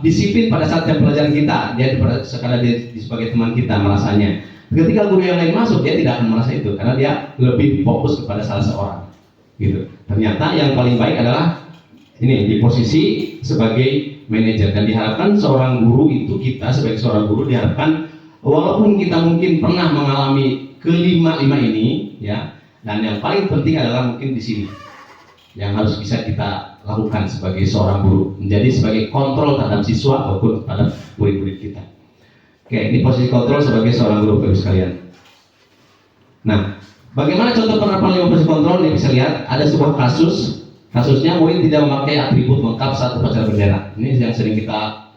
disiplin pada saat jam pelajaran kita, dia sekadar dia sebagai teman kita merasanya. Ketika guru yang lain masuk, dia tidak akan merasa itu karena dia lebih fokus kepada salah seorang. Gitu. Ternyata yang paling baik adalah ini di posisi sebagai manajer, dan diharapkan seorang guru itu, kita sebagai seorang guru diharapkan walaupun kita mungkin pernah mengalami kelima-lima ini, ya, dan yang paling penting adalah mungkin di sini yang harus bisa kita lakukan sebagai seorang guru, menjadi sebagai kontrol terhadap siswa ataupun terhadap murid-murid kita. Oke, ini posisi kontrol sebagai seorang guru, Bapak sekalian. Nah, bagaimana contoh penerapan posisi kontrol? Ini bisa lihat ada sebuah kasusnya murid tidak memakai atribut lengkap saat upacara bendera. Ini yang sering kita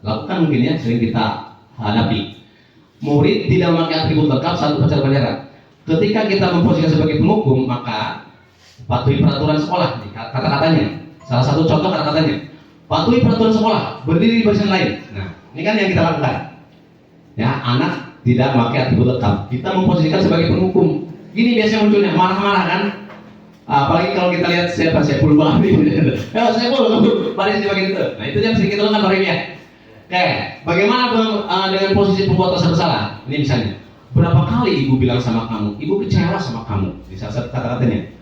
lakukan mungkin ya, sering kita hadapi. Murid tidak memakai atribut lengkap saat upacara bendera. Ketika kita memposisikan sebagai penghukum, maka patuhi peraturan sekolah, kata-katanya. Salah satu contoh kata-katanya, patuhi peraturan sekolah, berdiri di barisan lain. Nah, ini kan yang kita lakukan. Ya, anak tidak memakai atribut lengkap. Kita memposisikan sebagai penghukum. Gini biasanya munculnya, marah-marah kan? Apalagi kalau kita lihat Saiful Bahri. Ya, Saiful, baris di bagian itu. Nah, itu yang sering kita lakukan hari ini ya. Oke, bagaimana dengan posisi pembuat rasa bersalah? Ini misalnya, berapa kali ibu bilang sama kamu, ibu kecewa sama kamu, di salah satu kata-katanya.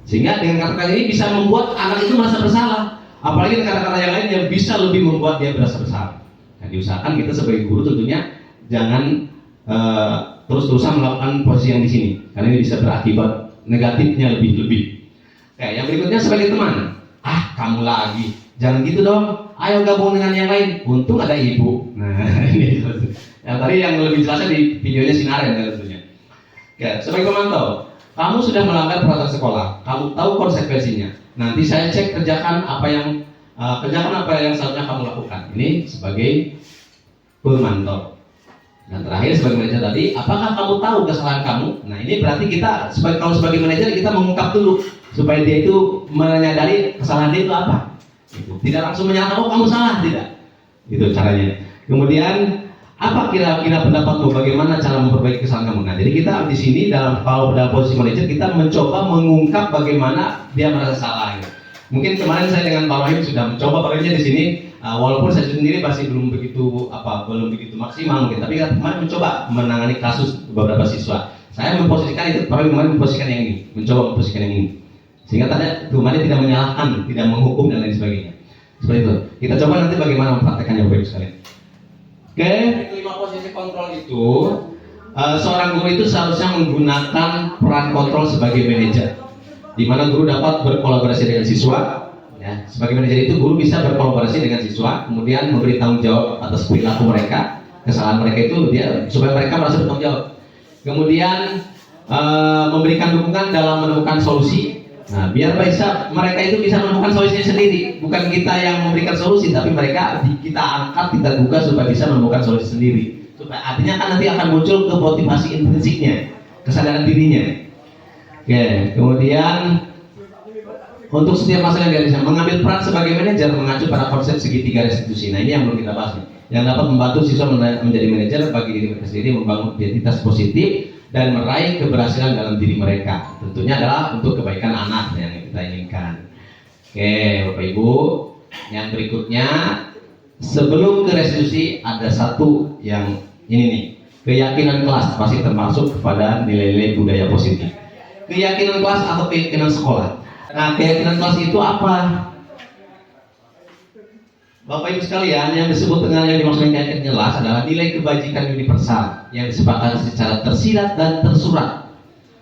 Sehingga dengan kata-kata ini bisa membuat anak itu merasa bersalah. Apalagi dengan kata-kata yang lain yang bisa lebih membuat dia merasa bersalah. Nah, diusahakan kita sebagai guru tentunya jangan terus-terusan melakukan posisi yang di sini, karena ini bisa berakibat negatifnya lebih-lebih. Oke, yang berikutnya sebagai teman. Kamu lagi, jangan gitu dong. Ayo gabung dengan yang lain. Untung ada ibu. Nah, ini yang tadi yang lebih jelasnya di videonya Sinaren tentunya. Oke, sebagai pemantau. Kamu sudah melanggar peraturan sekolah, kamu tahu konsekuensinya. Nanti saya cek kerjakan apa yang seharusnya kamu lakukan. Ini sebagai pemantau. Dan terakhir sebagai manajer tadi, apakah kamu tahu kesalahan kamu? Nah, ini berarti kita sebagai manajer kita mengungkap dulu supaya dia itu menyadari kesalahan dia itu apa. Tidak langsung menyalahkan, kamu salah, tidak. Itu caranya. Kemudian apa kira-kira pendapatmu bagaimana cara memperbaiki kesalahan kamu? Nah, jadi kita di sini dalam posisi manajer kita mencoba mengungkap bagaimana dia merasa salah. Gitu. Mungkin kemarin saya dengan Pak Rohim sudah mencoba Pak di sini, walaupun saya sendiri masih belum begitu maksimal mungkin, tapi kita kemarin mencoba menangani kasus beberapa siswa. Saya memposisikan itu, Pak Rohim kemarin memposisikan yang ini, mencoba memposisikan yang ini, sehingga tadi kemarin tidak menyalahkan, tidak menghukum dan lain sebagainya. Seperti itu. Kita coba nanti bagaimana mempraktekannya Bapak Ibu sekalian. Oke, 5 posisi kontrol itu seorang guru itu seharusnya menggunakan peran kontrol sebagai manajer, di mana guru dapat berkolaborasi dengan siswa. Ya, sebagai manajer itu guru bisa berkolaborasi dengan siswa, kemudian memberi tanggung jawab atas perilaku mereka, kesalahan mereka itu supaya mereka merasa bertanggung jawab. Kemudian memberikan dukungan dalam menemukan solusi. Nah, biar mereka itu bisa menemukan solusinya sendiri, bukan kita yang memberikan solusi, tapi kita angkat, kita buka supaya bisa menemukan solusi sendiri. Supaya artinya kan nanti akan muncul ke motivasi intrinsiknya, kesadaran dirinya. Oke, kemudian untuk setiap masalah yang dia mengambil peran sebagai manajer mengacu pada konsep segitiga restitusi. Nah, ini yang belum kita bahas nih. yang dapat membantu siswa menjadi manajer bagi diri mereka sendiri, membangun identitas positif dan meraih keberhasilan dalam diri mereka. Tentunya adalah untuk kebaikan anak yang kita inginkan. Oke, Bapak Ibu, yang berikutnya sebelum ke restitusi ada satu yang ini nih, keyakinan kelas pasti termasuk kepada nilai-nilai budaya positif. Keyakinan kelas atau keyakinan sekolah. Nah, keyakinan kelas itu apa? Bapak Ibu sekalian, yang disebut dengan yang dimaksud keyakinan kelas adalah nilai kebajikan universal yang disepakati secara tersirat dan tersurat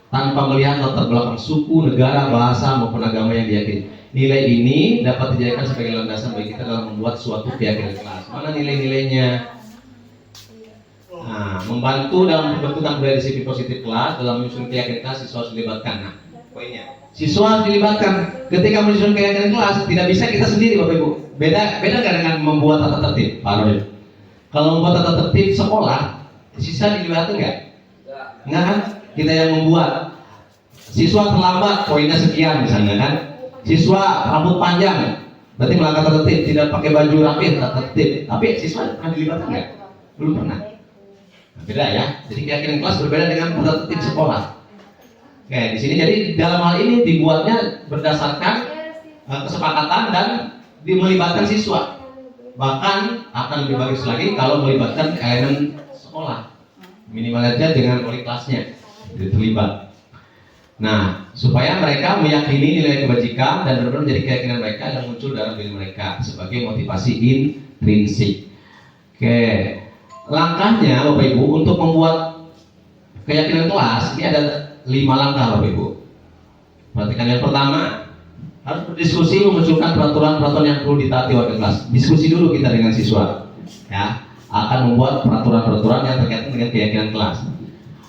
tanpa melihat latar belakang suku, negara, bahasa maupun agama yang diyakini. Nilai ini dapat dijadikan sebagai landasan bagi kita dalam membuat suatu keyakinan kelas. Mana nilai-nilainya? Nah, membantu dalam pembentukan budaya disiplin positif kelas dalam menyusun keyakinan kelas, siswa harus dilibatkan. Nah, poinnya, siswa harus dilibatkan ketika menyusun keyakinan kelas. Tidak bisa kita sendiri, Bapak Ibu. Beda nggak dengan membuat tata tertib, Pak Rodin? Kalau membuat tata tertib sekolah, siswa dilibatkan nggak? Nggak kan? Kita yang membuat. Siswa terlambat, poinnya sekian misalnya kan? Siswa rambut panjang, berarti melanggar tata tertib. Tidak pakai baju rapi, tata tertib. Tapi siswa pernah dilibatkan nggak? Belum pernah. Nah, beda ya. Jadi keyakinan kelas berbeda dengan tata tertib sekolah. Oke, di sini jadi dalam hal ini dibuatnya berdasarkan kesepakatan dan melibatkan siswa. Bahkan akan lebih bagus lagi kalau melibatkan elemen sekolah, minimal aja dengan wali kelasnya terlibat. Nah, supaya mereka meyakini nilai kebajikan dan benar-benar menjadi keyakinan mereka yang muncul dalam diri mereka sebagai motivasi intrinsik. Oke, langkahnya Bapak Ibu untuk membuat keyakinan kelas ini ada 5 langkah Bapak Ibu. Perhatikan, yang pertama, harus berdiskusi memunculkan peraturan-peraturan yang perlu ditaati warga kelas. Diskusi dulu kita dengan siswa, ya, akan membuat peraturan-peraturan yang terkait dengan keyakinan kelas.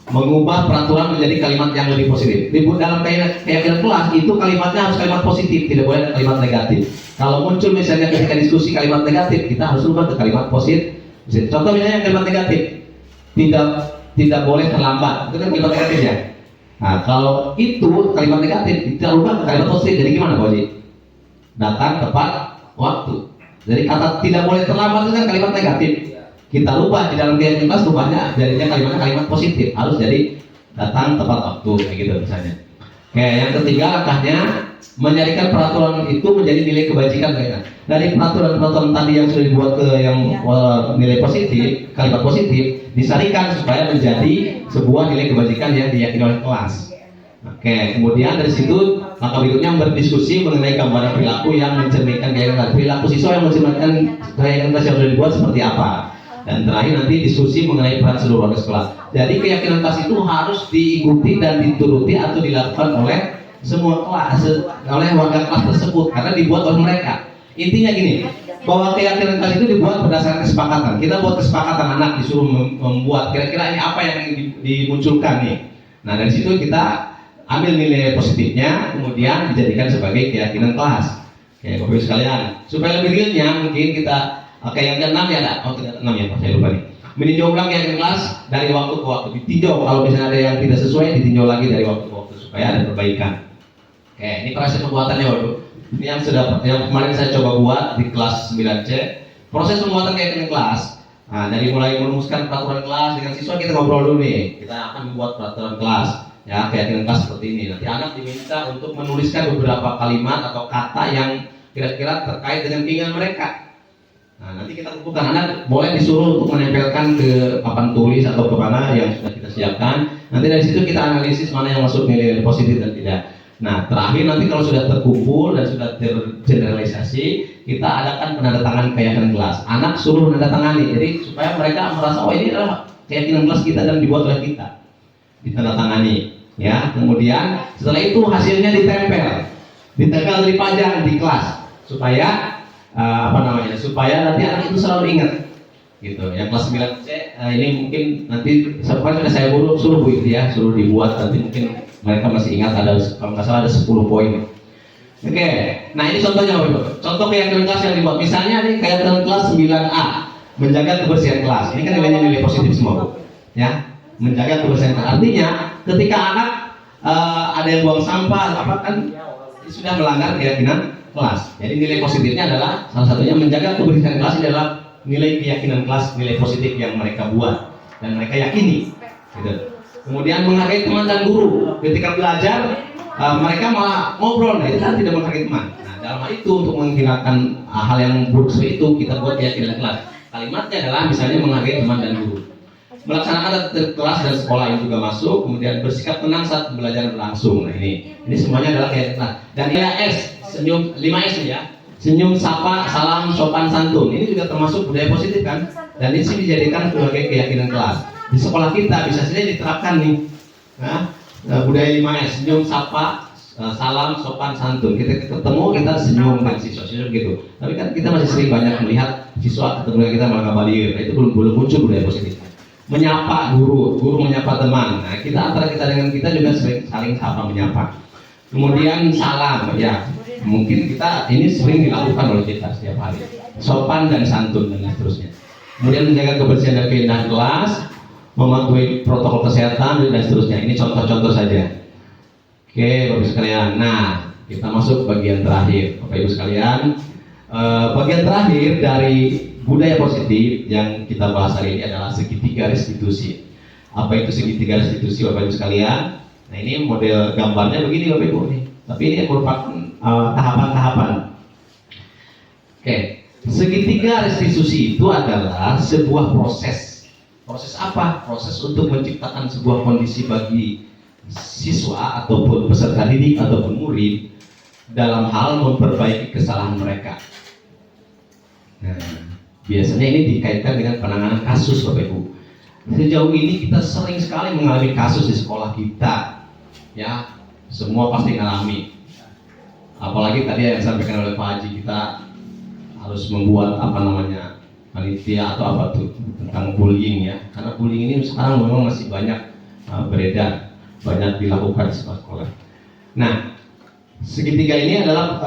Mengubah peraturan menjadi kalimat yang lebih positif. Di dalam keyakinan kelas itu kalimatnya harus kalimat positif, tidak boleh kalimat negatif. Kalau muncul misalnya ketika diskusi kalimat negatif, kita harus ubah ke kalimat positif. Contoh misalnya kalimat negatif, tidak boleh terlambat, itu kan kalimat negatif ya. Nah, kalau itu kalimat negatif, kita ubah ke kalimat positif. Jadi gimana Pak Haji? Datang tepat waktu. Jadi kata tidak boleh terlambat itu kan kalimat negatif. Kita rubah di dalam keyakinan kelas, rubahnya jadinya kalimat positif. Harus jadi datang tepat waktu, kayak gitu misalnya. Oke, yang ketiga langkahnya menjadikan peraturan itu menjadi nilai kebajikan mereka. Dari peraturan-peraturan tadi yang sudah dibuat ke yang nilai positif, kalimat positif, disarikan supaya menjadi sebuah nilai kebajikan yang diyakini oleh kelas. Oke, kemudian dari situ langkah berikutnya berdiskusi mengenai gambaran perilaku yang mencerminkan keyakinan perilaku siswa yang mencerminkan keyakinan kelas yang sudah dibuat seperti apa. Dan terakhir nanti diskusi mengenai peran seluruh warga sekolah. Jadi keyakinan kelas itu harus diikuti dan dituruti atau dilakukan oleh semua kelas, oleh warga kelas tersebut karena dibuat oleh mereka. Intinya gini, bahwa keyakinan kelas itu dibuat berdasarkan kesepakatan. Kita buat kesepakatan, anak disuruh membuat kira-kira ini apa yang dimunculkan nih. Nah, dari situ kita ambil nilai positifnya, kemudian dijadikan sebagai keyakinan kelas. Oke, Bapak Ibu sekalian, supaya lebih realnya mungkin kita yang ke-6 ya, ke-6 ya Pak, saya lupa nih. Meninjau ulang keyakinan kelas dari waktu ke waktu, ditinjau kalau misalnya ada yang tidak sesuai, ditinjau lagi dari waktu ke waktu supaya ada perbaikan. Oke, ini proses pembuatannya Bapak. Ini yang kemarin saya coba buat di kelas 9C. Proses pembuatan keyakinan kelas. Nah, dari mulai merumuskan peraturan kelas dengan siswa, kita ngobrol dulu nih. Kita akan membuat peraturan kelas, ya, keyakinan kelas seperti ini. Nanti anak diminta untuk menuliskan beberapa kalimat atau kata yang kira-kira terkait dengan keinginan mereka. Nah, nanti kita kumpulkan, anak boleh disuruh untuk menempelkan ke papan tulis atau ke mana yang sudah kita siapkan. Nanti dari situ kita analisis mana yang masuk nilai positif dan tidak. Nah, terakhir nanti kalau sudah terkumpul dan sudah tergeneralisasi, kita adakan penandatangan keyakinan kelas. Anak suruh menandatangani, jadi supaya mereka merasa oh ini adalah keyakinan kelas kita dan dibuat oleh kita. Ditandatangani, ya. Kemudian setelah itu hasilnya ditempel dipajang di kelas supaya supaya nanti anak itu selalu ingat gitu. Yang kelas 9C ini mungkin nanti sudah saya suruh Bu itu ya, suruh dibuat, nanti mungkin mereka masih ingat ada, kalau nggak salah ada 10 poin. Oke, nah ini contohnya Bapak. Contoh keyakinan kelas yang dibuat, misalnya nih keyakinan kelas 9A, menjaga kebersihan kelas. Ini kan nilainya nilai positif semua Bu, ya, menjaga kebersihan kelas. Artinya ketika anak ada yang buang sampah apa kan sudah melanggar keyakinan kelas. Jadi nilai positifnya adalah salah satunya menjaga kebersihan kelas ini adalah nilai keyakinan kelas, nilai positif yang mereka buat dan mereka yakini. Gitu. Kemudian menghargai teman dan guru. Ketika belajar, mereka malah ngobrol, nah itu kan tidak menghargai teman. Nah, dalam hal itu untuk menghilangkan hal yang buruk seperti itu, kita buat keyakinan kelas. Kalimatnya adalah misalnya menghargai teman dan guru. Melaksanakan kelas dan sekolah yang juga masuk, kemudian bersikap tenang saat belajar berlangsung. Nah ini semuanya adalah keyakinan kelas. Dan 5S, senyum, 5S ya. Senyum, sapa, salam, sopan, santun. Ini juga termasuk budaya positif kan? Dan ini sih dijadikan sebagai keyakinan kelas. Di sekolah kita bisa saja diterapkan nih. Nah, budaya 5S, senyum, sapa, salam, sopan, santun. Kita ketemu, kita senyum dengan siswa, gitu. Tapi kan kita masih sering banyak melihat siswa ketemu kita malah kabalir. Nah, itu belum muncul budaya positif. Menyapa guru menyapa teman. Nah, kita antara kita dengan kita juga sering saling sapa menyapa. Kemudian salam, ya. Mungkin kita ini sering dilakukan oleh kita setiap hari. Sopan dan santun dan seterusnya. Kemudian menjaga kebersihan dan keindahan kelas, mematuhi protokol kesehatan dan seterusnya. Ini contoh-contoh saja. Oke, Bapak Ibu sekalian. Nah, kita masuk bagian terakhir, Bapak Ibu sekalian. Bagian terakhir dari budaya positif yang kita bahas hari ini adalah segitiga restitusi. Apa itu segitiga restitusi, Bapak Ibu sekalian? Nah, ini model gambarnya begini, Bapak Ibu nih. Tapi ini merupakan tahapan-tahapan. Oke, segitiga restitusi itu adalah sebuah proses. Proses apa? Proses untuk menciptakan sebuah kondisi bagi siswa ataupun peserta didik ataupun murid dalam hal memperbaiki kesalahan mereka. Nah, biasanya ini dikaitkan dengan penanganan kasus, Bapak Ibu. Sejauh ini kita sering sekali mengalami kasus di sekolah kita, ya, semua pasti mengalami. Apalagi tadi yang disampaikan oleh Pak Haji, kita harus membuat panitia atau apa tuh tentang bullying ya, karena bullying ini sekarang memang masih banyak beredar, banyak dilakukan di sekolah. Nah, segitiga ini adalah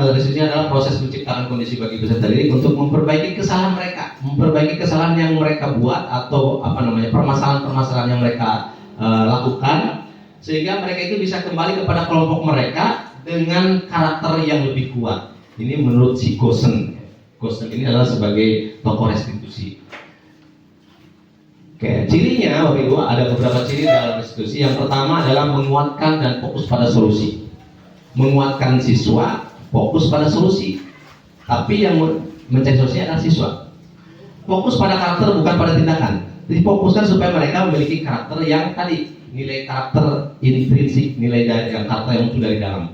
proses menciptakan kondisi bagi peserta didik untuk memperbaiki kesalahan mereka, memperbaiki kesalahan yang mereka buat atau permasalahan-permasalahan yang mereka lakukan, sehingga mereka itu bisa kembali kepada kelompok mereka dengan karakter yang lebih kuat. Ini menurut si Gosen. Gosen ini adalah sebagai tokoh restitusi. Oke, cirinya Bapak Ibu ada beberapa ciri dalam restitusi. Yang pertama adalah menguatkan dan fokus pada solusi. Menguatkan siswa, fokus pada solusi. Tapi yang mencari solusi adalah siswa. Fokus pada karakter bukan pada tindakan. Difokuskan supaya mereka memiliki karakter yang tadi, nilai karakter intrinsik, nilai dari karakter yang muncul dari dalam.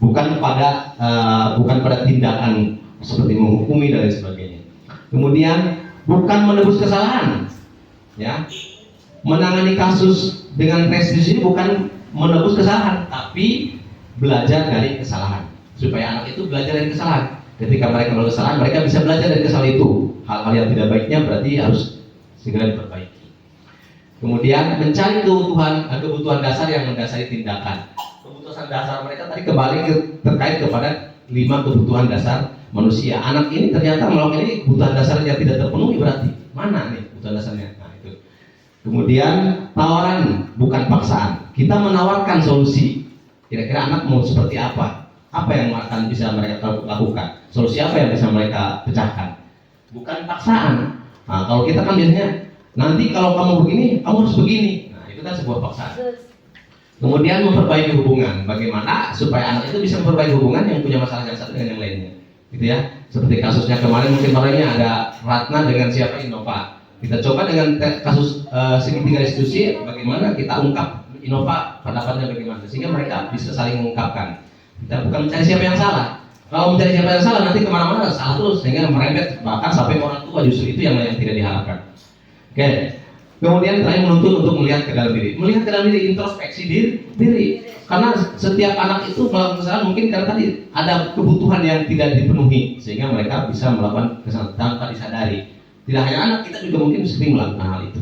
Bukan pada tindakan seperti menghukumi dan sebagainya. Kemudian bukan menebus kesalahan, ya. Menangani kasus dengan restitusi bukan menebus kesalahan, tapi belajar dari kesalahan. Supaya anak itu belajar dari kesalahan. Ketika mereka melakukan kesalahan, mereka bisa belajar dari kesalahan itu. Hal-hal yang tidak baiknya berarti harus segera diperbaiki. Kemudian mencari kebutuhan dasar yang mendasari tindakan. Kebutuhan dasar mereka tadi kembali terkait kepada 5 kebutuhan dasar manusia. Anak ini ternyata melakukan ini kebutuhan dasarnya tidak terpenuhi, berarti mana nih kebutuhan dasarnya? Nah, itu. Kemudian tawaran bukan paksaan. Kita menawarkan solusi. Kira-kira anak mau seperti apa? Apa yang akan bisa mereka lakukan? Solusi apa yang bisa mereka pecahkan? Bukan paksaan. Nah, kalau kita kan biasanya nanti kalau kamu begini, kamu harus begini. Nah, itu kan sebuah paksaan. Kemudian memperbaiki hubungan. Bagaimana supaya anak itu bisa memperbaiki hubungan yang punya masalah yang satu dengan yang lainnya, gitu ya. Seperti kasusnya kemarin, mungkin orangnya ada Ratna dengan siapa, Innova. Kita coba dengan kasus segitiga restitusi, bagaimana kita ungkap Innova pendapatnya bagaimana, sehingga mereka bisa saling mengungkapkan. Kita bukan mencari siapa yang salah. Kalau mencari siapa yang salah, nanti kemana-mana salah terus, sehingga merembet bahkan sampai orang tua. Justru itu yang tidak diharapkan. Oke. Kemudian terakhir menuntut untuk melihat ke dalam diri. Melihat ke dalam diri, introspeksi diri. Karena setiap anak itu melakukan kesalahan mungkin karena tadi ada kebutuhan yang tidak dipenuhi, sehingga mereka bisa melakukan kesalahan tanpa disadari. Tidak hanya anak, kita juga mungkin sering melakukan hal itu.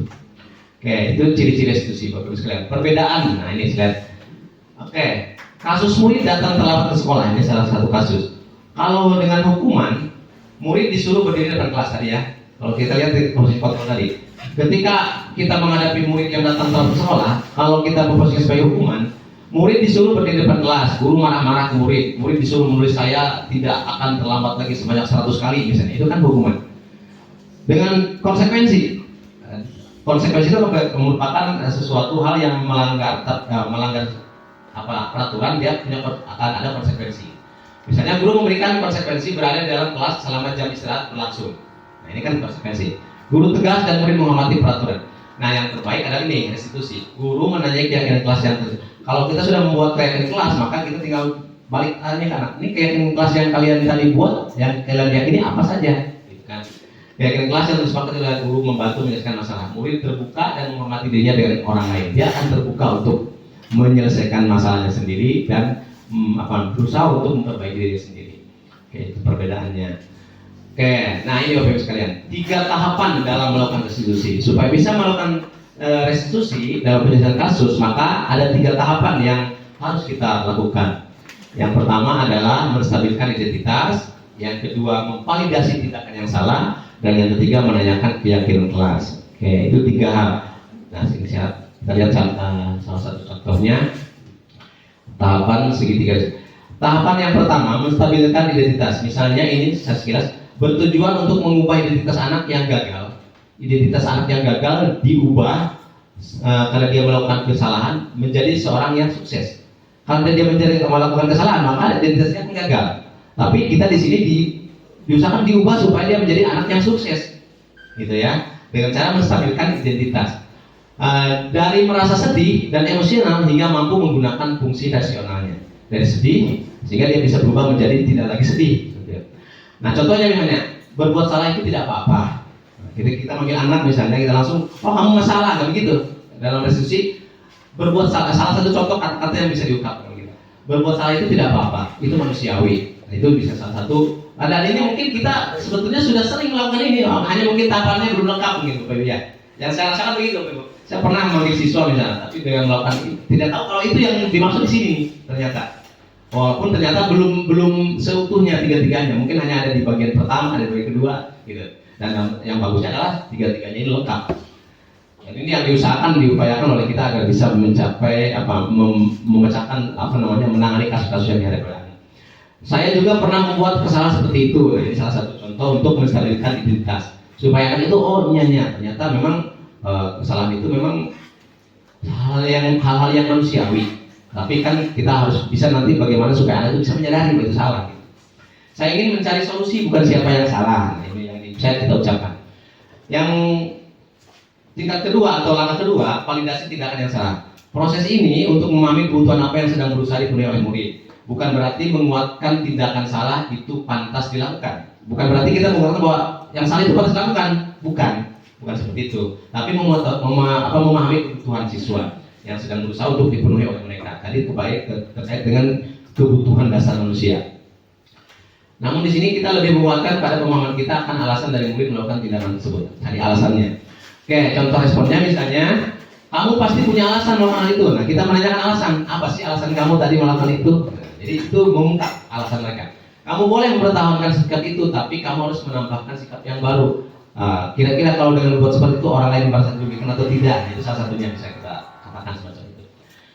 Oke, itu ciri-ciri restitusi, Bapak Ibu sekalian. Perbedaan, nah ini lihat. Oke, kasus murid datang terlambat ke sekolah, ini salah satu kasus. Kalau dengan hukuman, murid disuruh berdiri depan kelas tadi ya. Kalau kita lihat di posisi kontrol tadi, ketika kita menghadapi murid yang datang terlambat ke sekolah, kalau kita berposisi sebagai hukuman, murid disuruh berdiri depan kelas, guru marah-marah ke murid disuruh menulis saya tidak akan terlambat lagi sebanyak 100 kali misalnya, itu kan hukuman. dengan konsekuensi. Konsekuensi itu merupakan sesuatu hal yang melanggar peraturan, dia akan ada konsekuensi. Misalnya guru memberikan konsekuensi berada dalam kelas selama jam istirahat berlangsung. Nah ini kan konsekuensi. Guru tegas dan murid menghormati peraturan. Nah yang terbaik adalah ini restitusi. Guru menanyai keyakinan kelas yang kalau kita sudah membuat keyakinan kelas, maka kita tinggal balik tanya ke anak. Ini keyakinan kelas yang kalian tadi buat, yang kalian yakini apa saja, gitu kan? Keyakinan kelas yang disepakati oleh guru membantu menyelesaikan masalah. Murid terbuka dan menghormati dirinya dengan orang lain. Dia akan terbuka untuk menyelesaikan masalahnya sendiri dan berusaha untuk memperbaiki diri sendiri. Oke, itu perbedaannya. Oke, nah ini Bapak Ibu sekalian, 3 tahapan dalam melakukan restitusi. Supaya bisa melakukan restitusi dalam penyelesaian kasus, maka ada 3 tahapan yang harus kita lakukan. Yang pertama adalah menstabilkan identitas, yang kedua memvalidasi tindakan yang salah, dan yang ketiga menanyakan keyakinan kelas. Oke, itu 3 hal. Nah, kita lihat salah satu contohnya. Tahapan segitiga. Tahapan yang pertama menstabilkan identitas. Misalnya ini sekilas bertujuan untuk mengubah identitas anak yang gagal. Identitas anak yang gagal diubah karena dia melakukan kesalahan menjadi seorang yang sukses. Kalau dia melakukan kesalahan, maka identitasnya gagal. Tapi kita di sini diusahakan diubah supaya dia menjadi anak yang sukses, gitu ya. Dengan cara menstabilkan identitas. Dari merasa sedih dan emosional hingga mampu menggunakan fungsi rasionalnya. Dari sedih sehingga dia bisa berubah menjadi tidak lagi sedih. Nah contohnya misalnya berbuat salah itu tidak apa-apa. Kita manggil anak misalnya kita langsung, oh kamu nggak salah, nggak begitu. Dalam restitusi berbuat salah satu contoh kata-kata yang bisa diungkapkan gitu. Berbuat salah itu tidak apa-apa, itu manusiawi. Itu bisa salah satu. Dan ini mungkin kita sebetulnya sudah sering melakukan ini, hanya mungkin tahapannya belum lengkap gitu, Pak ya. Yang saya rasakan begitu, Pak. Saya pernah memanggil siswa misalnya, tapi dengan melakukan ini, tidak tahu kalau itu yang dimaksud di sini ternyata. Walaupun ternyata belum seutuhnya 3-tiganya, mungkin hanya ada di bagian pertama, ada di bagian kedua, gitu. Dan yang bagusnya adalah 3-tiganya ini lengkap. Dan ini yang diupayakan oleh kita agar bisa mencapai memecahkan menangani kasus-kasus yang dihadapi oleh anak. Saya juga pernah membuat kesalahan seperti itu. Ini salah satu contoh untuk menstabilkan identitas. Supaya kan itu ternyata memang kesalahan itu memang hal-hal yang manusiawi. Tapi kan kita harus bisa nanti bagaimana supaya anak itu bisa menyadari bahwa itu salah. Saya ingin mencari solusi, bukan siapa yang salah. Nah, ini yang saya kita ucapkan. Yang tingkat kedua atau langkah kedua, validasi tindakan yang salah. Proses ini untuk memahami kebutuhan apa yang sedang berusaha dipenuhi oleh murid. Bukan berarti menguatkan tindakan salah itu pantas dilakukan. Bukan berarti kita mengatakan bahwa yang salah itu pantas dilakukan. Bukan seperti itu. Tapi memahami kebutuhan siswa yang sedang berusaha untuk dipenuhi oleh mereka. Tadi terkait dengan kebutuhan dasar manusia. Namun di sini kita lebih menguatkan pada pemahaman kita akan alasan dari murid melakukan tindakan tersebut. Tadi alasannya. Oke, contoh responnya misalnya, kamu pasti punya alasan melakukan itu. Nah, kita menanyakan alasan. Apa sih alasan kamu tadi melakukan itu? Jadi itu mengungkap alasan mereka. Kamu boleh mempertahankan sikap itu, tapi kamu harus menambahkan sikap yang baru. Kira-kira kalau dengan buat seperti itu orang lain merasa dirugikan atau tidak? Itu salah satunya bisa kita katakan semacam itu.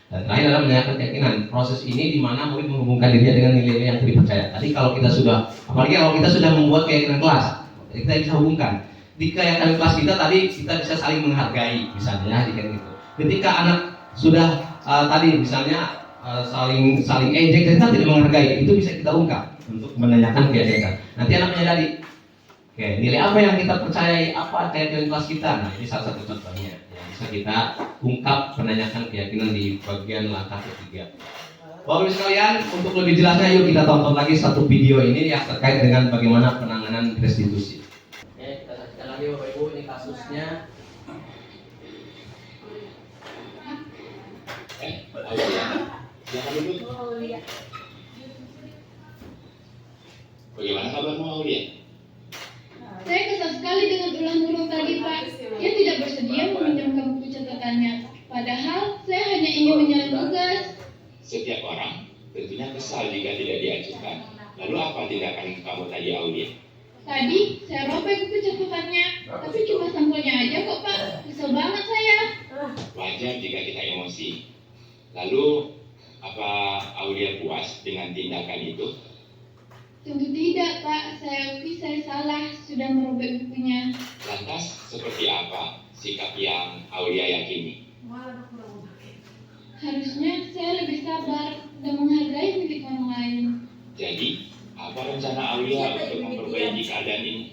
Dan terakhir adalah menanyakan keyakinan. Proses ini di mana murid menghubungkan dirinya dengan nilai-nilai yang dipercaya. Tadi kalau kita sudah, apalagi kalau kita sudah membuat keyakinan kelas, kita bisa hubungkan. Di keyakinan kelas kita tadi kita bisa saling menghargai, misalnya gitu. Ketika anak sudah tadi misalnya saling ejek, kita tidak menghargai, itu bisa kita ungkap untuk menanyakan keyakinan. Nanti anak menyadari, oke, nilai apa yang kita percayai, apa keyakinan kelas kita. Nah ini salah satu contohnya yang bisa kita ungkap menanyakan keyakinan di bagian langkah ketiga. Bapak Ibu sekalian, untuk lebih jelasnya yuk kita tonton lagi satu video ini yang terkait dengan bagaimana penanganan restitusi. Oke, kita saksikan lagi Bapak Ibu, ini kasusnya. Bagaimana kabarmu Aulia? Saya kesal sekali dengan ulah burung tadi, Pak. Dia tidak bersedia meminjamkan buku catatannya. Padahal saya hanya ingin menyalin tugas. Setiap orang tentunya kesal jika tidak diajukan. Lalu apa tindakan kamu tadi Aulia? Tadi saya robek buku catatannya, tapi cuma sampulnya aja kok, Pak. Kesel banget saya. Wajar jika kita emosi. Lalu apa Aulia puas dengan tindakan itu? Tentu tidak, Pak. Saya akui saya salah, sudah merobek bukunya. Lantas, seperti apa sikap yang Aulia yakini? Harusnya saya lebih sabar dan menghargai milik orang lain. Jadi, apa rencana Aulia untuk memperbaiki keadaan ini?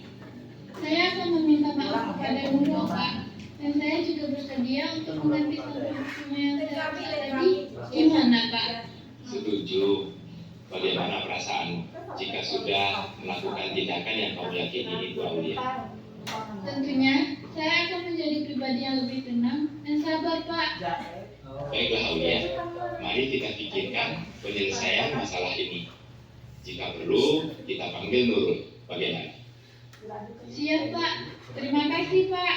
Saya akan meminta maaf kepada Nurul, Pak. Dan saya juga bersedia untuk mengganti saldo bukunya yang saya rusak tadi. Gimana, Pak? Setuju. Bagaimana perasaanmu jika sudah melakukan tindakan yang kamu yakini itu, Aulia? Tentunya, saya akan menjadi pribadi yang lebih tenang dan sabar, Pak. Baiklah, Aulia. Mari kita pikirkan penyelesaian masalah ini. Jika perlu, kita panggil Nurul. Bagaimana? Siap, Pak. Terima kasih, Pak.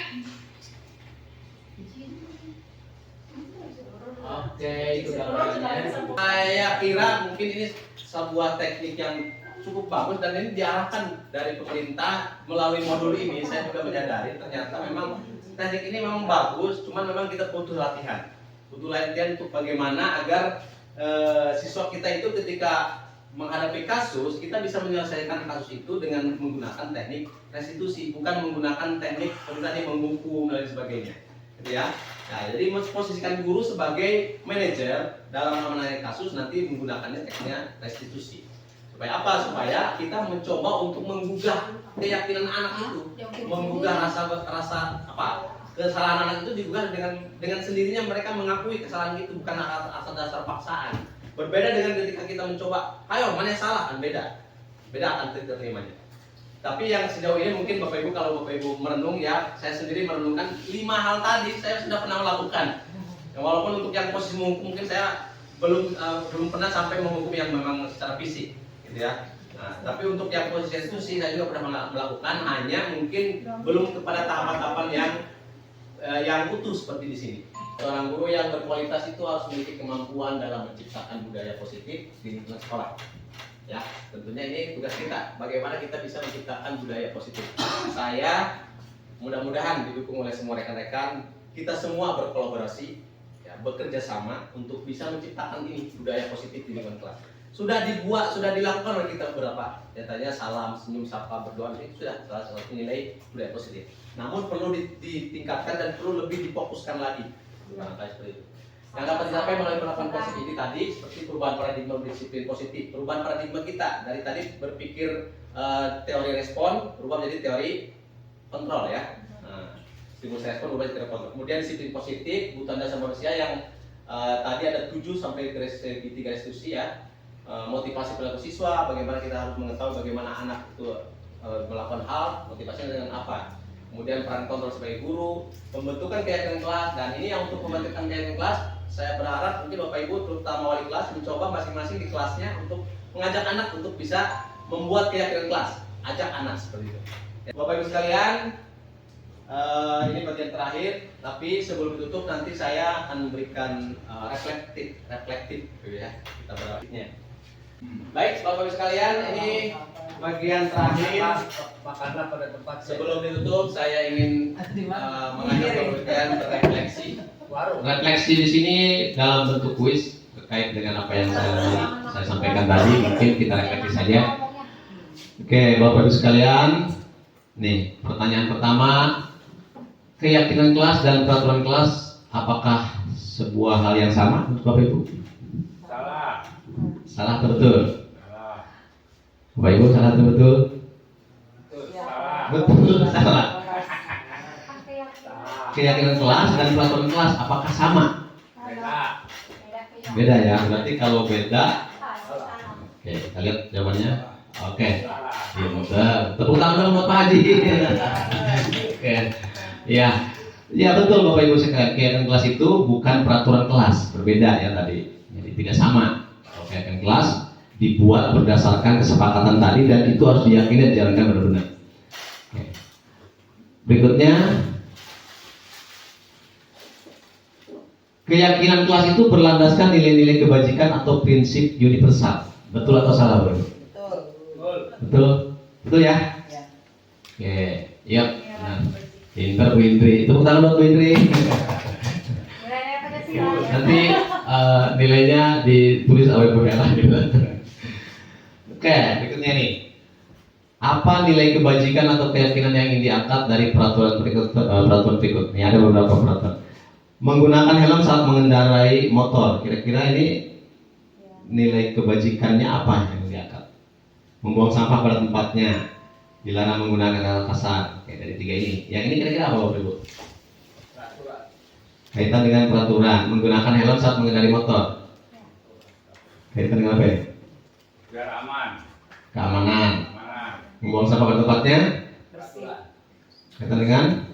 Oke, itu gambarnya. Saya kira mungkin ini sebuah teknik yang cukup bagus dan ini diarahkan dari pemerintah melalui modul ini. Saya juga menyadari ternyata memang teknik ini memang bagus, cuman memang kita butuh latihan. Butuh latihan untuk bagaimana agar siswa kita itu ketika menghadapi kasus, kita bisa menyelesaikan kasus itu dengan menggunakan teknik restitusi, bukan menggunakan teknik tadi menghukum dan sebagainya. Gitu ya. Nah, jadi memposisikan guru sebagai manajer dalam menangani kasus, nanti menggunakannya tekniknya restitusi. Supaya apa? Supaya kita mencoba untuk menggugah keyakinan anak itu, menggugah rasa kesalahan anak itu digugah dengan sendirinya mereka mengakui kesalahan itu, bukan atas dasar paksaan. Berbeda dengan ketika kita mencoba, ayo mana yang salah, kan beda akan diterimanya. Tapi yang sejauh ini mungkin Bapak Ibu, kalau Bapak Ibu merenung ya, saya sendiri merenungkan 5 hal tadi saya sudah pernah melakukan. Ya, walaupun untuk yang posisi menghukum mungkin saya belum pernah sampai menghukum yang memang secara fisik, gitu ya. Nah, tapi untuk yang posisi institusi saya juga pernah melakukan, hanya mungkin belum kepada tahapan-tahapan yang utuh seperti di sini. Seorang guru yang berkualitas itu harus memiliki kemampuan dalam menciptakan budaya positif di lingkungan sekolah. Ya, tentunya ini tugas kita. Bagaimana kita bisa menciptakan budaya positif. Saya mudah-mudahan didukung oleh semua rekan-rekan, kita semua berkolaborasi, ya, bekerja sama untuk bisa menciptakan ini budaya positif di lingkungan kelas. Sudah dilakukan oleh kita beberapa. Nyatanya salam, senyum, sapa, berdoa itu sudah salah satu nilai budaya positif. Namun perlu ditingkatkan dan perlu lebih difokuskan lagi. Barangkali seperti itu. Yang dapat dicapai melalui penerapan konsep ini tadi seperti perubahan paradigma disiplin positif. Perubahan paradigma kita dari tadi berpikir teori respon berubah menjadi teori kontrol ya. Stimulus respon berubah menjadi teori kontrol. Kemudian disiplin positif, kebutuhan dasar manusia yang tadi ada 7 sampai 3 restitusi ya. Motivasi perilaku siswa, bagaimana kita harus mengetahui bagaimana anak itu melakukan hal, motivasinya dengan apa. Kemudian peran kontrol sebagai guru, pembentukan keyakinan kelas, dan ini yang untuk pembentukan keyakinan kelas, saya berharap mungkin Bapak Ibu terutama wali kelas mencoba masing-masing di kelasnya untuk mengajak anak untuk bisa membuat keyakinan kelas, ajak anak seperti itu. Bapak Ibu sekalian, ini bagian terakhir, tapi sebelum ditutup nanti saya akan memberikan reflektif, gitu ya, kita berartinya. Baik, Bapak Ibu sekalian, ini bagian terakhir. Makanlah pada tempat. Sebelum ditutup, saya ingin mengajak Bapak Ibu sekalian berefleksi. Refleksi di sini dalam bentuk kuis terkait dengan apa yang saya sampaikan tadi. Mungkin kita refleksi saja. Oke, Bapak Ibu sekalian, nih pertanyaan pertama, keyakinan kelas dan peraturan kelas apakah sebuah hal yang sama untuk Bapak Ibu? Salah atau betul? Bapak Ibu salah atau betul? Betul, salah. Keyakinan kelas dan peraturan kelas apakah sama? Beda ya, berarti kalau beda. Oke, kita lihat jawabannya. Oke, iya betul. Tepuk tangan dong buat Pak Haji. Oke, ya betul Bapak Ibu sekalian. Keyakinan kelas itu bukan peraturan kelas, berbeda ya tadi. Jadi tidak sama. Keyakinan kelas dibuat berdasarkan kesepakatan tadi dan itu harus diyakini dan dijalankan benar-benar. Oke. Berikutnya, keyakinan kelas itu berlandaskan nilai-nilai kebajikan atau prinsip universal. Betul atau salah, Bro? Betul. Betul ya? Oke, yap. Nah, pintar Bu Indri. Tepuk tangan buat Bu Indri. Nanti nilainya ditulis oleh Bu Ella gitu. Oke, berikutnya nih. Apa nilai kebajikan atau keyakinan yang ingin diangkat dari peraturan berikut? Ini ada beberapa peraturan. Menggunakan helm saat mengendarai motor. Kira-kira ini nilai kebajikannya apa yang diangkat? Membuang sampah pada tempatnya. Dilarang menggunakan kata kasar. Kayak dari 3 ini. Yang ini kira-kira apa Bapak Ibu? Kaitan dengan peraturan. Menggunakan helm saat mengendarai motor. Kaitan dengan apa ya? Biar aman. Keamanan. Aman. Membuang sampah pada tempatnya. Kaitan dengan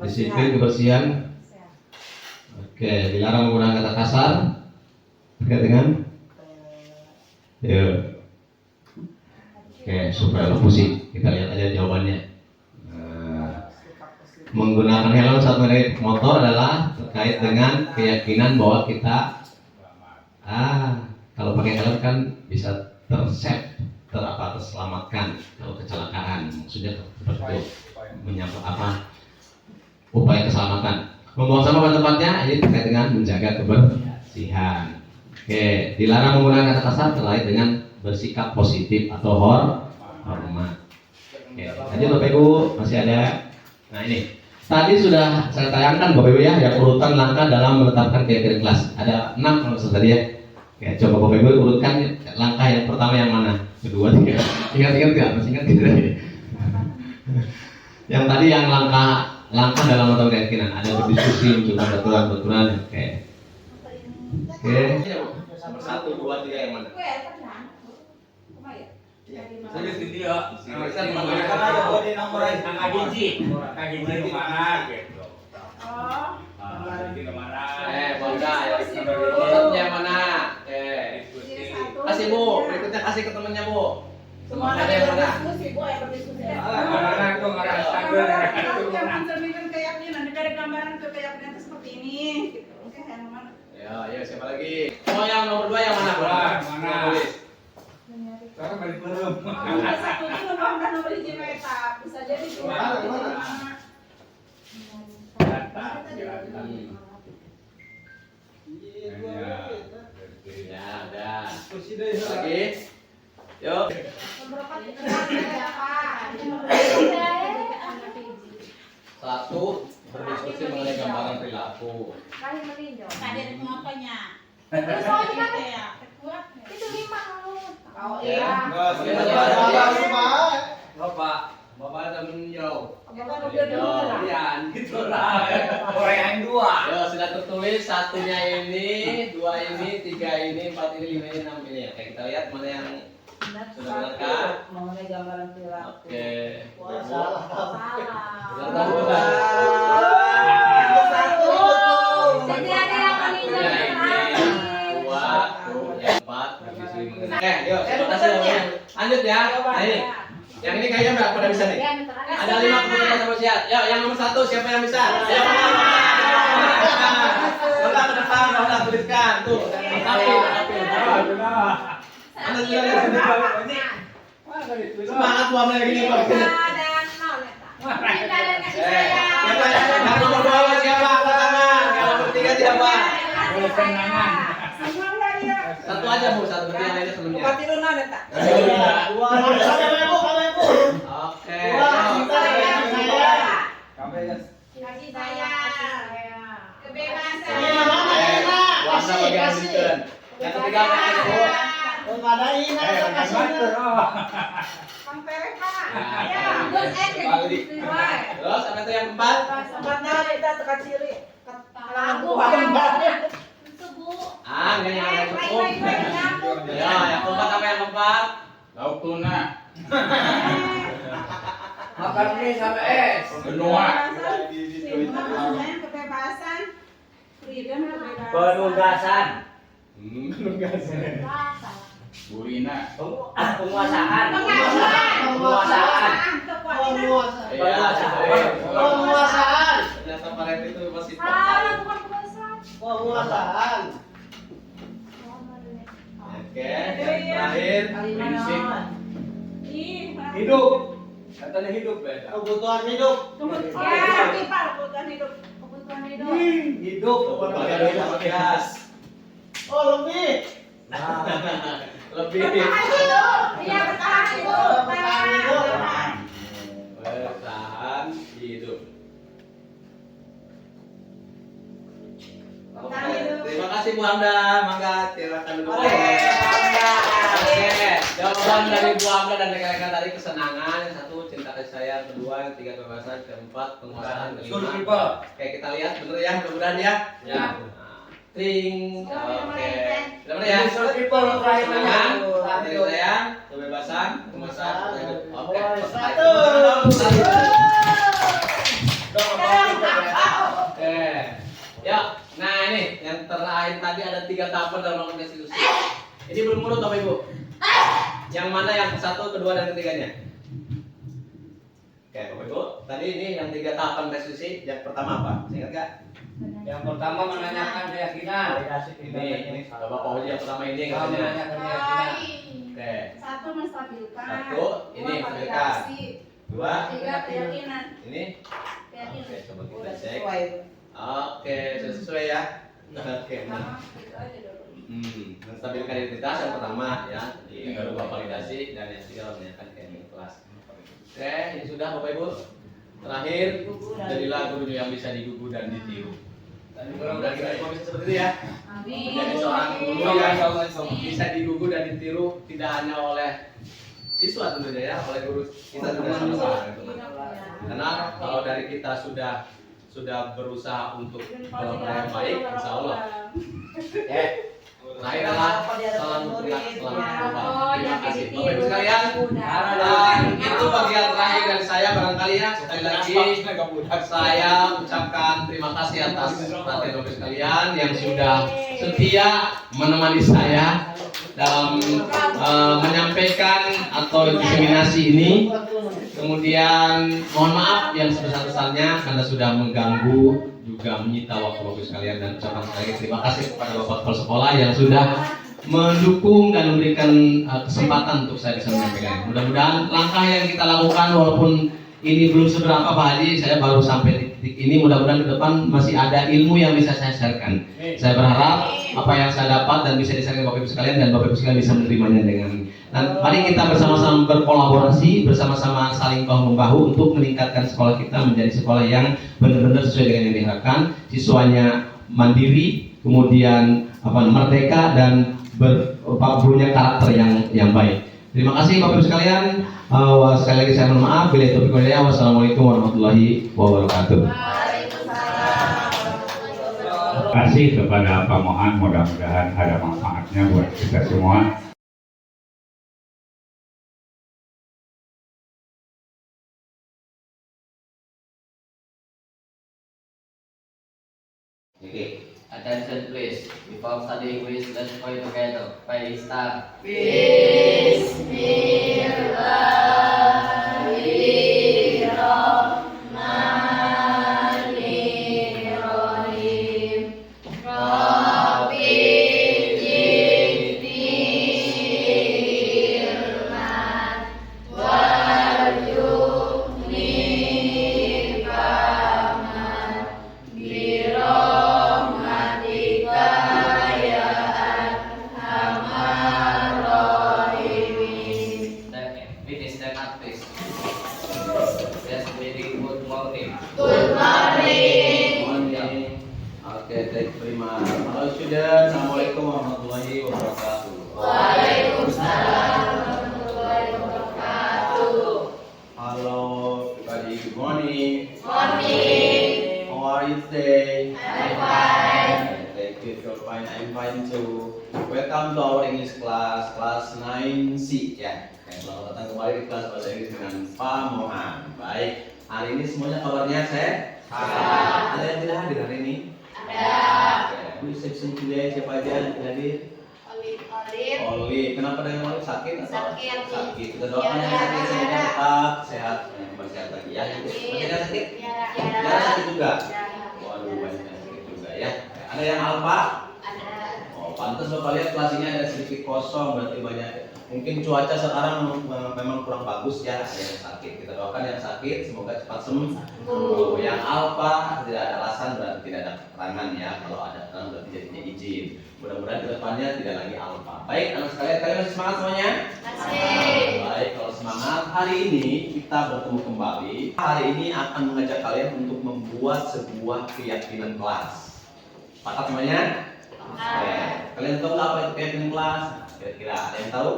disiplin kebersihan. Oke, dilarang menggunakan kata kasar. Terkait dengan Oke, supaya lo pusing. Kita lihat aja jawabannya. Menggunakan helm saat mengendarai motor adalah terkait dengan keyakinan bahwa kita kalau pakai helm kan bisa terselamatkan kalau kecelakaan. Maksudnya seperti itu, upaya keselamatan. Membuang sampah pada tempatnya ini terkait dengan menjaga kebersihan. Oke, dilarang menggunakan kata kasar terkait dengan bersikap positif atau hormat. Oke, lanjut Bapak Ibu, masih ada. Nah ini, tadi sudah saya tayangkan Bapak Ibu ya, yang urutan langkah dalam menetapkan keyakinan kelas. Ada 6 kalau tadi ya. Oke, coba Bapak Ibu urutkan langkah yang pertama yang mana? Kedua, 3. Ingat nggak? Masih ingat tidak? Yang tadi yang langkah dalam menetapkan keyakinan. Ada berdiskusi, mencoba peraturan. Oke. Nomor 1, 2, 3 yang mana? Saya di video. Kita menggunakan aja di nomor angka hiji. Angka hiji kemana gitu. Angka hiji kemana? Bangga ya. Nomor yang mana? Kasih Bu, berikutnya kasih ke temennya Bu. Semua ada yang berdiskusi, Bu, yang berdiskusi. Mana itu Yang mencerminkan keyakinan, ada gambaran ke keyakinan itu seperti ini. Gitu. Oke, yang mana? Ya, siapa lagi? Oh, yang nomor 2 yang mana? Mana? Sekarang balik belum. Nomor 1 itu udah nomor hiji meta. Bisa jadi 2. Ya, ada. Lagi. Yuk. Satu, berdiskusi mengenai gambaran perilaku. Ada pengapanya. Itu 5. Oh iya. Bapak ada meninjau. Iya, Gitu lah. Orang yang 2. Yo, sudah tertulis satunya ini, 2 ini, 3 ini, 4 ini, 5 ini, 6 ini. Oke, kita lihat mana yang sudah benarkah? mengenai gambaran perilaku. Oke. Salah. Sudah tahu bukan? Jadi ada yang meninjau terakhir. 2, 4, berdiskusi mengenai. Yuk, terima kasih. Lanjut ya. Nah ini, yang ini kayaknya udah pada bisa nih. Ada 5 keputusan sama siap. Yuk, yang nomor 1 siapa yang bisa? Ayo. Udah ke depan, udah tuliskan tuh. Tapi. Anda sudah semangat buat lagi nih Pak. Siapa yang nomor 2 siapa? Angkat tangan. Yang nomor 3 siapa? Satu aja Bu, satu berarti yang lainnya sebelumnya. Oke. Kasih saya kebebasan. Warna bagian lanjutkan. Yang ketiga apa Bu? Sampai Pak. Ya, terus Terus apa itu yang keempat? Enggak yang cukup. Ya, yang keempat apa yang keempat? Lauk tuna. Makan mie sampai es. Benua. Kebebasan. Freedom, kebebasan. Penugasan. Burina. Penguasaan. Penguasaan. Ternyata Paret itu masih Penguasaan. Oke, yang terakhir prinsip Hidup. Katanya hidup beda. Kebutuhan hidup. Kebutuhan hidup. Hidup. bagian 15. Oh lebih. Lebih. Iya, bertahan Ibu. Bertahan. Bertahan hidup. Oke, terima kasih Bu Hamda. Mangga silakan duduk. Oke, jawaban dari Bu Hamda dan rekan-rekan tadi kesenangan. Yang satu cinta kasih sayang, kedua, yang tiga kebebasan, keempat penguasaan, kelima. Oke, kita lihat bener ya, mudah-mudahan ya. Ya. Tring. Oke. Benar ya? Kesenangan, kasih sayang, kebebasan, penguasaan, hidup. Oke. Oke. Ya, nah ini yang terakhir tadi ada 3 tahapan dalam melakukan restitusi. Ini belum urut Bapak Ibu. Yang mana yang satu, kedua, dan ketiganya? Oke, Bapak Ibu. Tadi ini yang 3 tahapan restitusi. Yang pertama apa? Saya ingat nggak? Yang pertama menanyakan keyakinan. Ini Bapak Pauji yang pertama ini Kalau katanya. menanyakan keyakinan. Oke. Satu menstabilkan. Satu, ini Dua, menstabilkan. validasi. Dua. Tiga, keyakinan. Ini. Keyakinan. Oke, coba kita Udah cek. sesuai. Oke, sudah sesuai ya. Oke. Sama, gitu aja dulu. Menstabilkan identitas yang pertama ya, yang kedua validasi, dan yang ketiga menanyakan keyakinan kelas. Oke, ini sudah Bapak Ibu. Terakhir, jadilah guru yang bisa digugu dan ditiru. Dan mudah-mudahan kita semua bisa seperti itu ya. Menjadi seorang guru yang bisa digugu dan ditiru tidak hanya oleh siswa tentunya ya, oleh guru kita juga sama-sama. Karena kalau dari kita sudah berusaha untuk yang baik, insya Allah. Nah itulah salam bergerak selamat berubah. Terima kasih Bapak Ibu sekalian. Itu bagian terakhir dari saya barangkali ya. Sekali lagi saya ucapkan terima kasih atas perhatian Bapak Ibu sekalian yang sudah setia menemani saya dalam menyampaikan atau diseminasi ini. Kemudian mohon maaf yang sebesar-besarnya karena sudah mengganggu juga menyita waktu Bapak sekalian, dan ucapan sekali lagi terima kasih kepada Bapak Kepala Sekolah yang sudah mendukung dan memberikan kesempatan untuk saya bisa menyampaikan. Mudah-mudahan langkah yang kita lakukan walaupun ini belum seberapa Pak Haji, saya baru sampai di titik ini, mudah-mudahan ke depan masih ada ilmu yang bisa saya sharekan. Saya berharap apa yang saya dapat dan bisa disampaikan Bapak Ibu sekalian, dan Bapak Ibu sekalian bisa menerimanya dengan. Dan mari kita bersama-sama berkolaborasi, bersama-sama saling bahu-membahu untuk meningkatkan sekolah kita menjadi sekolah yang benar-benar sesuai dengan yang diharapkan. Siswanya mandiri, kemudian merdeka, dan punya karakter yang baik. Terima kasih Bapak Ibu sekalian. Sekali lagi saya mohon maaf. Bila itu wassalamualaikum warahmatullahi wabarakatuh. Terima kasih kepada Pak Mohan, mudah-mudahan ada manfaatnya buat kita semua. Okay, attention please. Before studying English, let's pray together. Pray start. Bismillahirrahmanirrahim. Rabbi zidni ilman warzuqni fahman birahmatika ya arhamar rahimin. Finish stand up please. Yes, very good morning. Good morning. Oke, terima. Halo student, assalamualaikum warahmatullahi wabarakatuh. Waalaikumsalam warahmatullahi wabarakatuh. Halo, everybody. Good morning. Morning. How are you today? I'm fine. Thank you. You're fine. I'm fine too. Welcome to our English class, kelas 9C ya. Selamat datang kembali di kelas bahasa Inggris dengan Pak Mohan. Baik. Hari ini semuanya kabarnya sehat? Ada yang tidak hadir hari ini? Ada. Who is absent today? Siapa aja yang tidak hadir? Olip. Oli. Kenapa dengan Oli sakit? Atau? Sakit. Sakit. Kita doakan yang sakit semoga tetap sehat. Kembali sehat lagi ya. Masih ada sakit? Tiara sakit juga. Waduh, banyak yang sakit juga ya. Ada yang alfa? Ada. Oh, pantas Bapak lihat kelas ini ada sedikit kosong, berarti banyak. Mungkin cuaca sekarang memang kurang bagus ya, ada yang sakit. Kita doakan yang sakit semoga cepat sembuh. Yang alfa tidak ada alasan, berarti tidak ada keterangan ya. Kalau ada keterangan berarti jadinya izin. Mudah-mudahan kedepannya tidak lagi alfa. Baik, anak sekalian, kalian masih semangat semuanya? Masih. Baik, kalau semangat, hari ini kita bertemu kembali. Hari ini akan mengajak kalian untuk membuat sebuah keyakinan kelas. Sepakat semuanya? Oke. Kalian tahu nggak apa itu keyakinan kelas? Kira-kira ada yang tahu?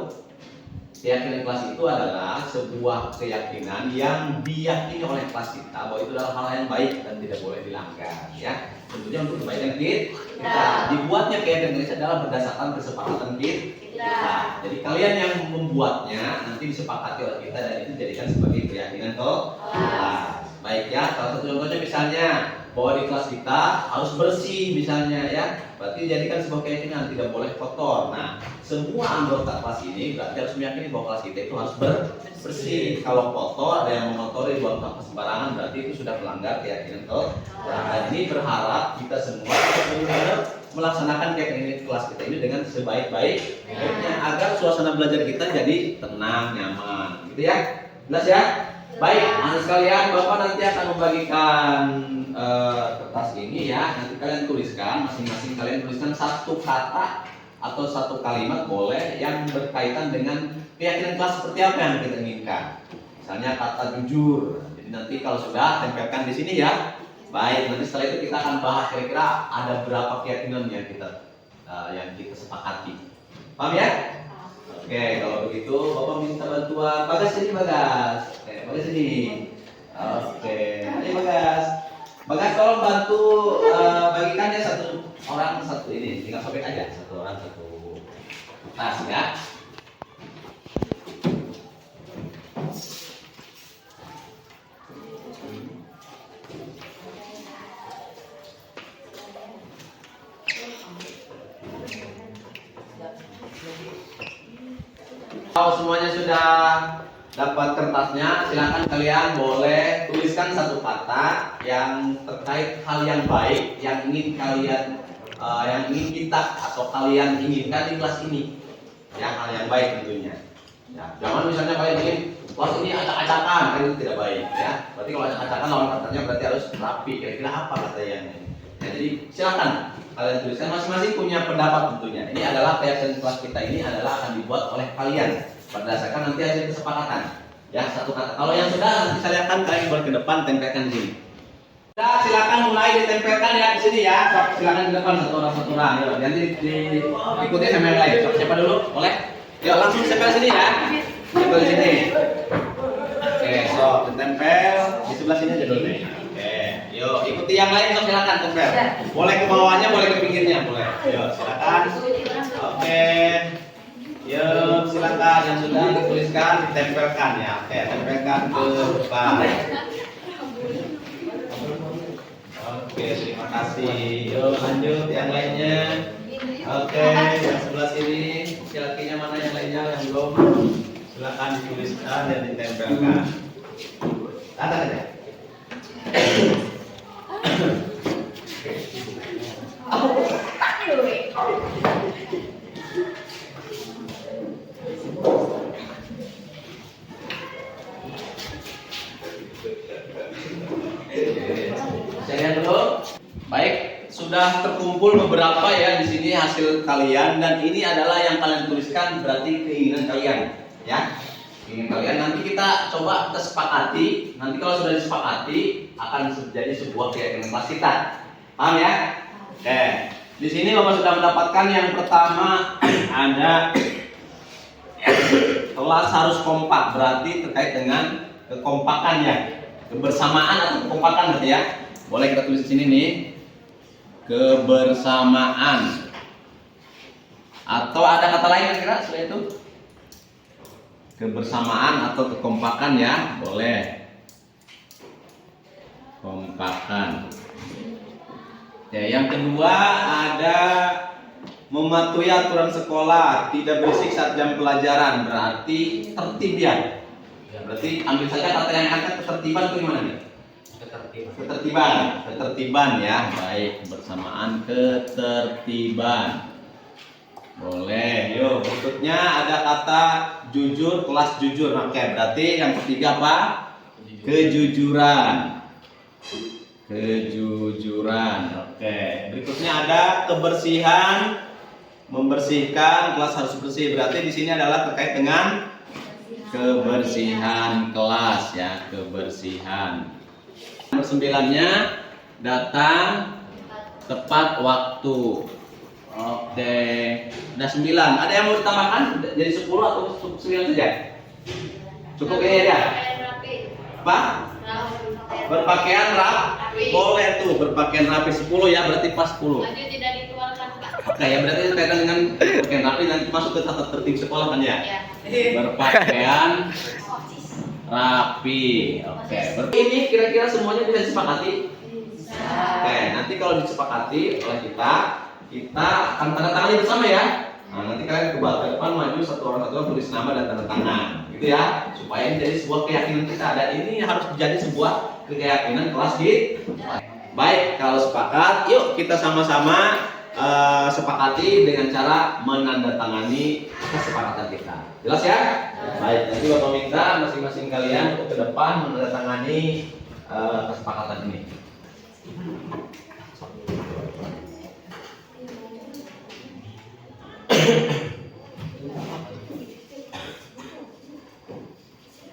Keyakinan kelas itu adalah sebuah keyakinan yang diyakini oleh kelas kita bahwa itu adalah hal yang baik dan tidak boleh dilanggar, ya. Tentunya untuk kebaikan kita. Dibuatnya keyakinan kelas adalah berdasarkan kesepakatan kita. Jadi kalian yang membuatnya nanti disepakati oleh kita dan itu dijadikan sebagai keyakinan kelas. Baik ya. Salah satu contohnya misalnya bahwa di kelas kita harus bersih misalnya ya. Berarti dijadikan sebuah keyakinan tidak boleh kotor. Nah, semua anggota kelas ini berarti harus meyakini bahwa kelas kita itu harus bersih. Kalau kotor, ada yang mengotori buang sampah sembarangan, berarti itu sudah melanggar keyakinan kelas. Nah, ini berharap kita semua benar-benar melaksanakan keyakinan kelas kita ini dengan sebaik-baiknya agar suasana belajar kita jadi tenang, nyaman, gitu ya. Jelas ya? Baik, anak sekalian, Bapak nanti akan membagikan kertas ini ya. Nanti kalian tuliskan, masing-masing kalian tuliskan satu kata atau satu kalimat boleh yang berkaitan dengan keyakinan kelas seperti apa yang kita inginkan. Misalnya kata jujur. Jadi nanti kalau sudah tempelkan di sini ya. Baik, nanti setelah itu kita akan bahas kira-kira ada berapa keyakinan yang kita sepakati. Paham ya? Oke, kalau begitu Bapak minta bantuan Bagas sini Bagas. Oke, Bagas sini. Oke, ayo Bagas. Bagas tolong bantu bagikannya satu orang satu ini, tinggal sobek aja satu orang satu tas ya. Kalau semuanya sudah dapat kertasnya, silakan kalian boleh tuliskan satu kata yang terkait hal yang baik yang ingin kalian kita atau kalian inginkan di kelas ini. Ya, hal yang baik tentunya. Ya, jangan misalnya kalian ingin kelas ini acak-acakan, kan itu tidak baik ya. Berarti kalau acak-acakan lawan katanya berarti harus rapi. Kira-kira apa kata yang ini? Ya, jadi silakan kalian tuliskan, masing-masing punya pendapat tentunya. Ini adalah keyakinan kelas kita ini adalah akan dibuat oleh kalian berdasarkan nanti hasil kesepakatan. Ya, satu kata. Kalau yang sudah nanti saya akan kalian boleh ke depan tempelkan di sini. Sudah, silakan mulai ditempelkan ya di sini ya. Silakan di depan satu orang. Yuk, nanti diikuti sama yang lain. Siapa dulu? Boleh? Yuk, langsung tempel sini ya. Tempel di sini. Oke, ditempel di sebelah sini aja dulu nih. Oke, yuk ikuti yang lain, silakan tempel. Boleh ke bawahnya, boleh ke pinggirnya, boleh. Yuk, silakan. Oke. Yuk, silakan yang sudah dituliskan ditempelkan ya. Oke, tempelkan ke depan. Oke, terima kasih. Yuk, lanjut yang lainnya. Oke, yang sebelah sini, laki-lakinya mana yang lainnya yang belum? Silakan dituliskan dan ditempelkan. Tanda aja. Saya lihat dulu. Baik, sudah terkumpul beberapa ya di sini hasil kalian dan ini adalah yang kalian tuliskan berarti keinginan kalian, ya. Keinginan kalian nanti kita coba kita sepakati. Nanti kalau sudah disepakati akan menjadi sebuah keyakinan kelas kita. Paham ya? Oke. Di sini Bapak sudah mendapatkan yang pertama ada kelas harus kompak, berarti terkait dengan kekompakan ya. Kebersamaan atau kekompakan berarti ya. Boleh kita tulis di sini nih. Kebersamaan. Atau ada kata lain kira-kira setelah itu? Kebersamaan atau kekompakan ya, boleh. Kompakan. Ya, yang kedua ada mematuhi aturan sekolah, tidak berisik saat jam pelajaran, berarti tertib ya. Berarti ambil saja kata yang akan ketertiban itu gimana nih? Ketertiban ya, baik, kebersamaan ketertiban. Boleh. Yuk, berikutnya ada kata jujur, kelas jujur. Oke, berarti yang ketiga apa? Kejujuran. Kejujuran. Oke. Berikutnya ada kebersihan, membersihkan, kelas harus bersih. Berarti di sini adalah terkait dengan kebersihan kelas ya, kebersihan. Nomor 9-nya datang tepat waktu. Oke. Ada 9. Ada yang mau ditambahkan jadi 10 atau 9 saja? Cukup ini ya? Apa? Berpakaian rapi. Boleh tuh, berpakaian rapi 10 ya, berarti pas 10. Tidak dikeluarkan, Pak. Oke, ya berarti kaitan dengan berpakaian rapi nanti masuk ke tata tertib sekolah kan ya? Berpakaian rapi. Oke. Berarti ini kira-kira semuanya bisa disepakati? Oke, nanti kalau disepakati oleh kita akan tanda tangani bersama ya. Nah, nanti kalian ke depan maju satu orang tulis nama dan tanda tangan, gitu ya, supaya menjadi sebuah keyakinan kita. Dan ini harus menjadi sebuah keyakinan kelas kita. Baik, kalau sepakat, yuk kita sama-sama sepakati dengan cara menandatangani kesepakatan kita. Jelas ya? Baik, nanti Bapak minta masing-masing kalian untuk ke depan menandatangani kesepakatan ini.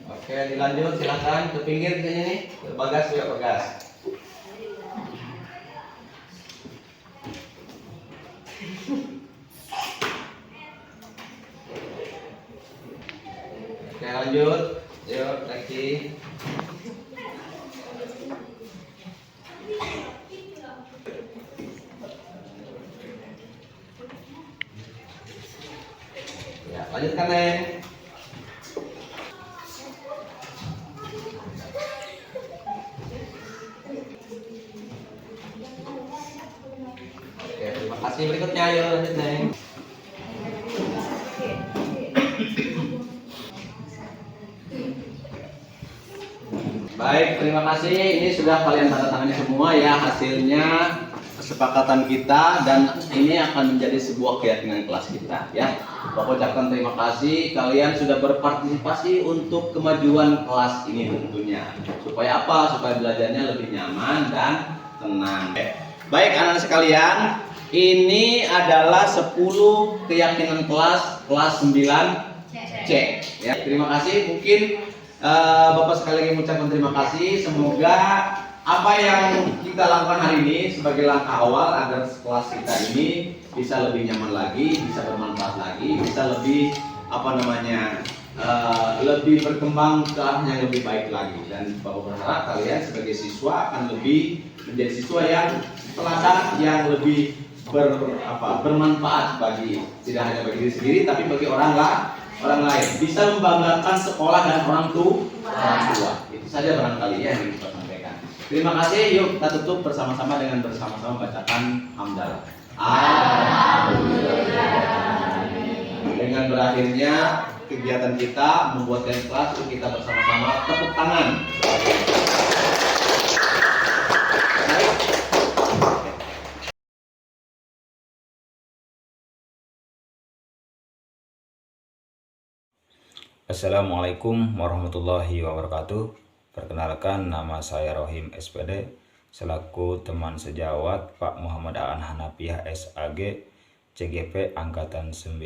Oke, dilanjut, silakan ke pinggir kayaknya nih, ke Bagas juga Bagas. Oke, lanjut, yuk lagi. Ya, lanjutkan Neng. Oke, terima kasih. Berikutnya ayo lanjut Neng. Baik, terima kasih. Ini sudah kalian tanda tangani semua ya hasilnya kesepakatan kita, dan ini akan menjadi sebuah keyakinan kelas kita ya. Bapak ucapkan terima kasih, kalian sudah berpartisipasi untuk kemajuan kelas ini tentunya. Supaya apa? Supaya belajarnya lebih nyaman dan tenang. Baik anak-anak sekalian, ini adalah 10 keyakinan kelas 9C ya. Terima kasih. Mungkin Bapak sekali lagi mengucapkan terima kasih. Semoga apa yang kita lakukan hari ini sebagai langkah awal agar kelas kita ini bisa lebih nyaman lagi, bisa bermanfaat lagi, bisa lebih lebih berkembang ke arah yang lebih baik lagi. Dan Bapak berharap kalian sebagai siswa akan lebih menjadi siswa yang teladan, yang lebih bermanfaat bagi tidak hanya bagi diri sendiri tapi bagi orang lain, bisa membanggakan sekolah dan orang tua. Itu saja barangkali ya yang bisa sampaikan. Terima kasih. Yuk kita tutup bersama-sama dengan bacakan hamdalah. Dengan berakhirnya kegiatan kita membuat kelas, kita bersama-sama tepuk tangan. Assalamualaikum warahmatullahi wabarakatuh. Perkenalkan, nama saya Rohim SPD, selaku teman sejawat Pak Muhammad Aan Hanafiah SAG CGP Angkatan 9.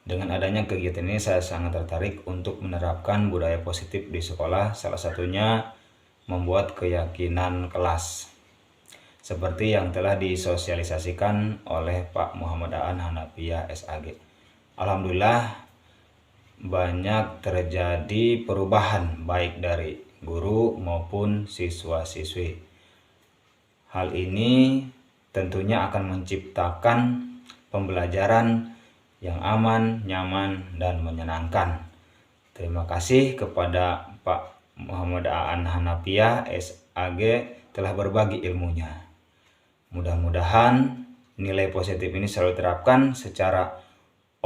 Dengan adanya kegiatan ini saya sangat tertarik untuk menerapkan budaya positif di sekolah, salah satunya membuat keyakinan kelas seperti yang telah disosialisasikan oleh Pak Muhammad Aan Hanafiah SAG. Alhamdulillah banyak terjadi perubahan baik dari guru maupun siswa-siswi. Hal ini tentunya akan menciptakan pembelajaran yang aman, nyaman, dan menyenangkan. Terima kasih kepada Pak Muhammad Aan Hanafiah SAG telah berbagi ilmunya. Mudah-mudahan nilai positif ini selalu diterapkan secara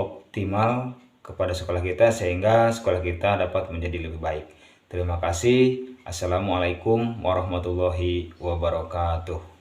optimal kepada sekolah kita sehingga sekolah kita dapat menjadi lebih baik. Terima kasih. Assalamualaikum warahmatullahi wabarakatuh.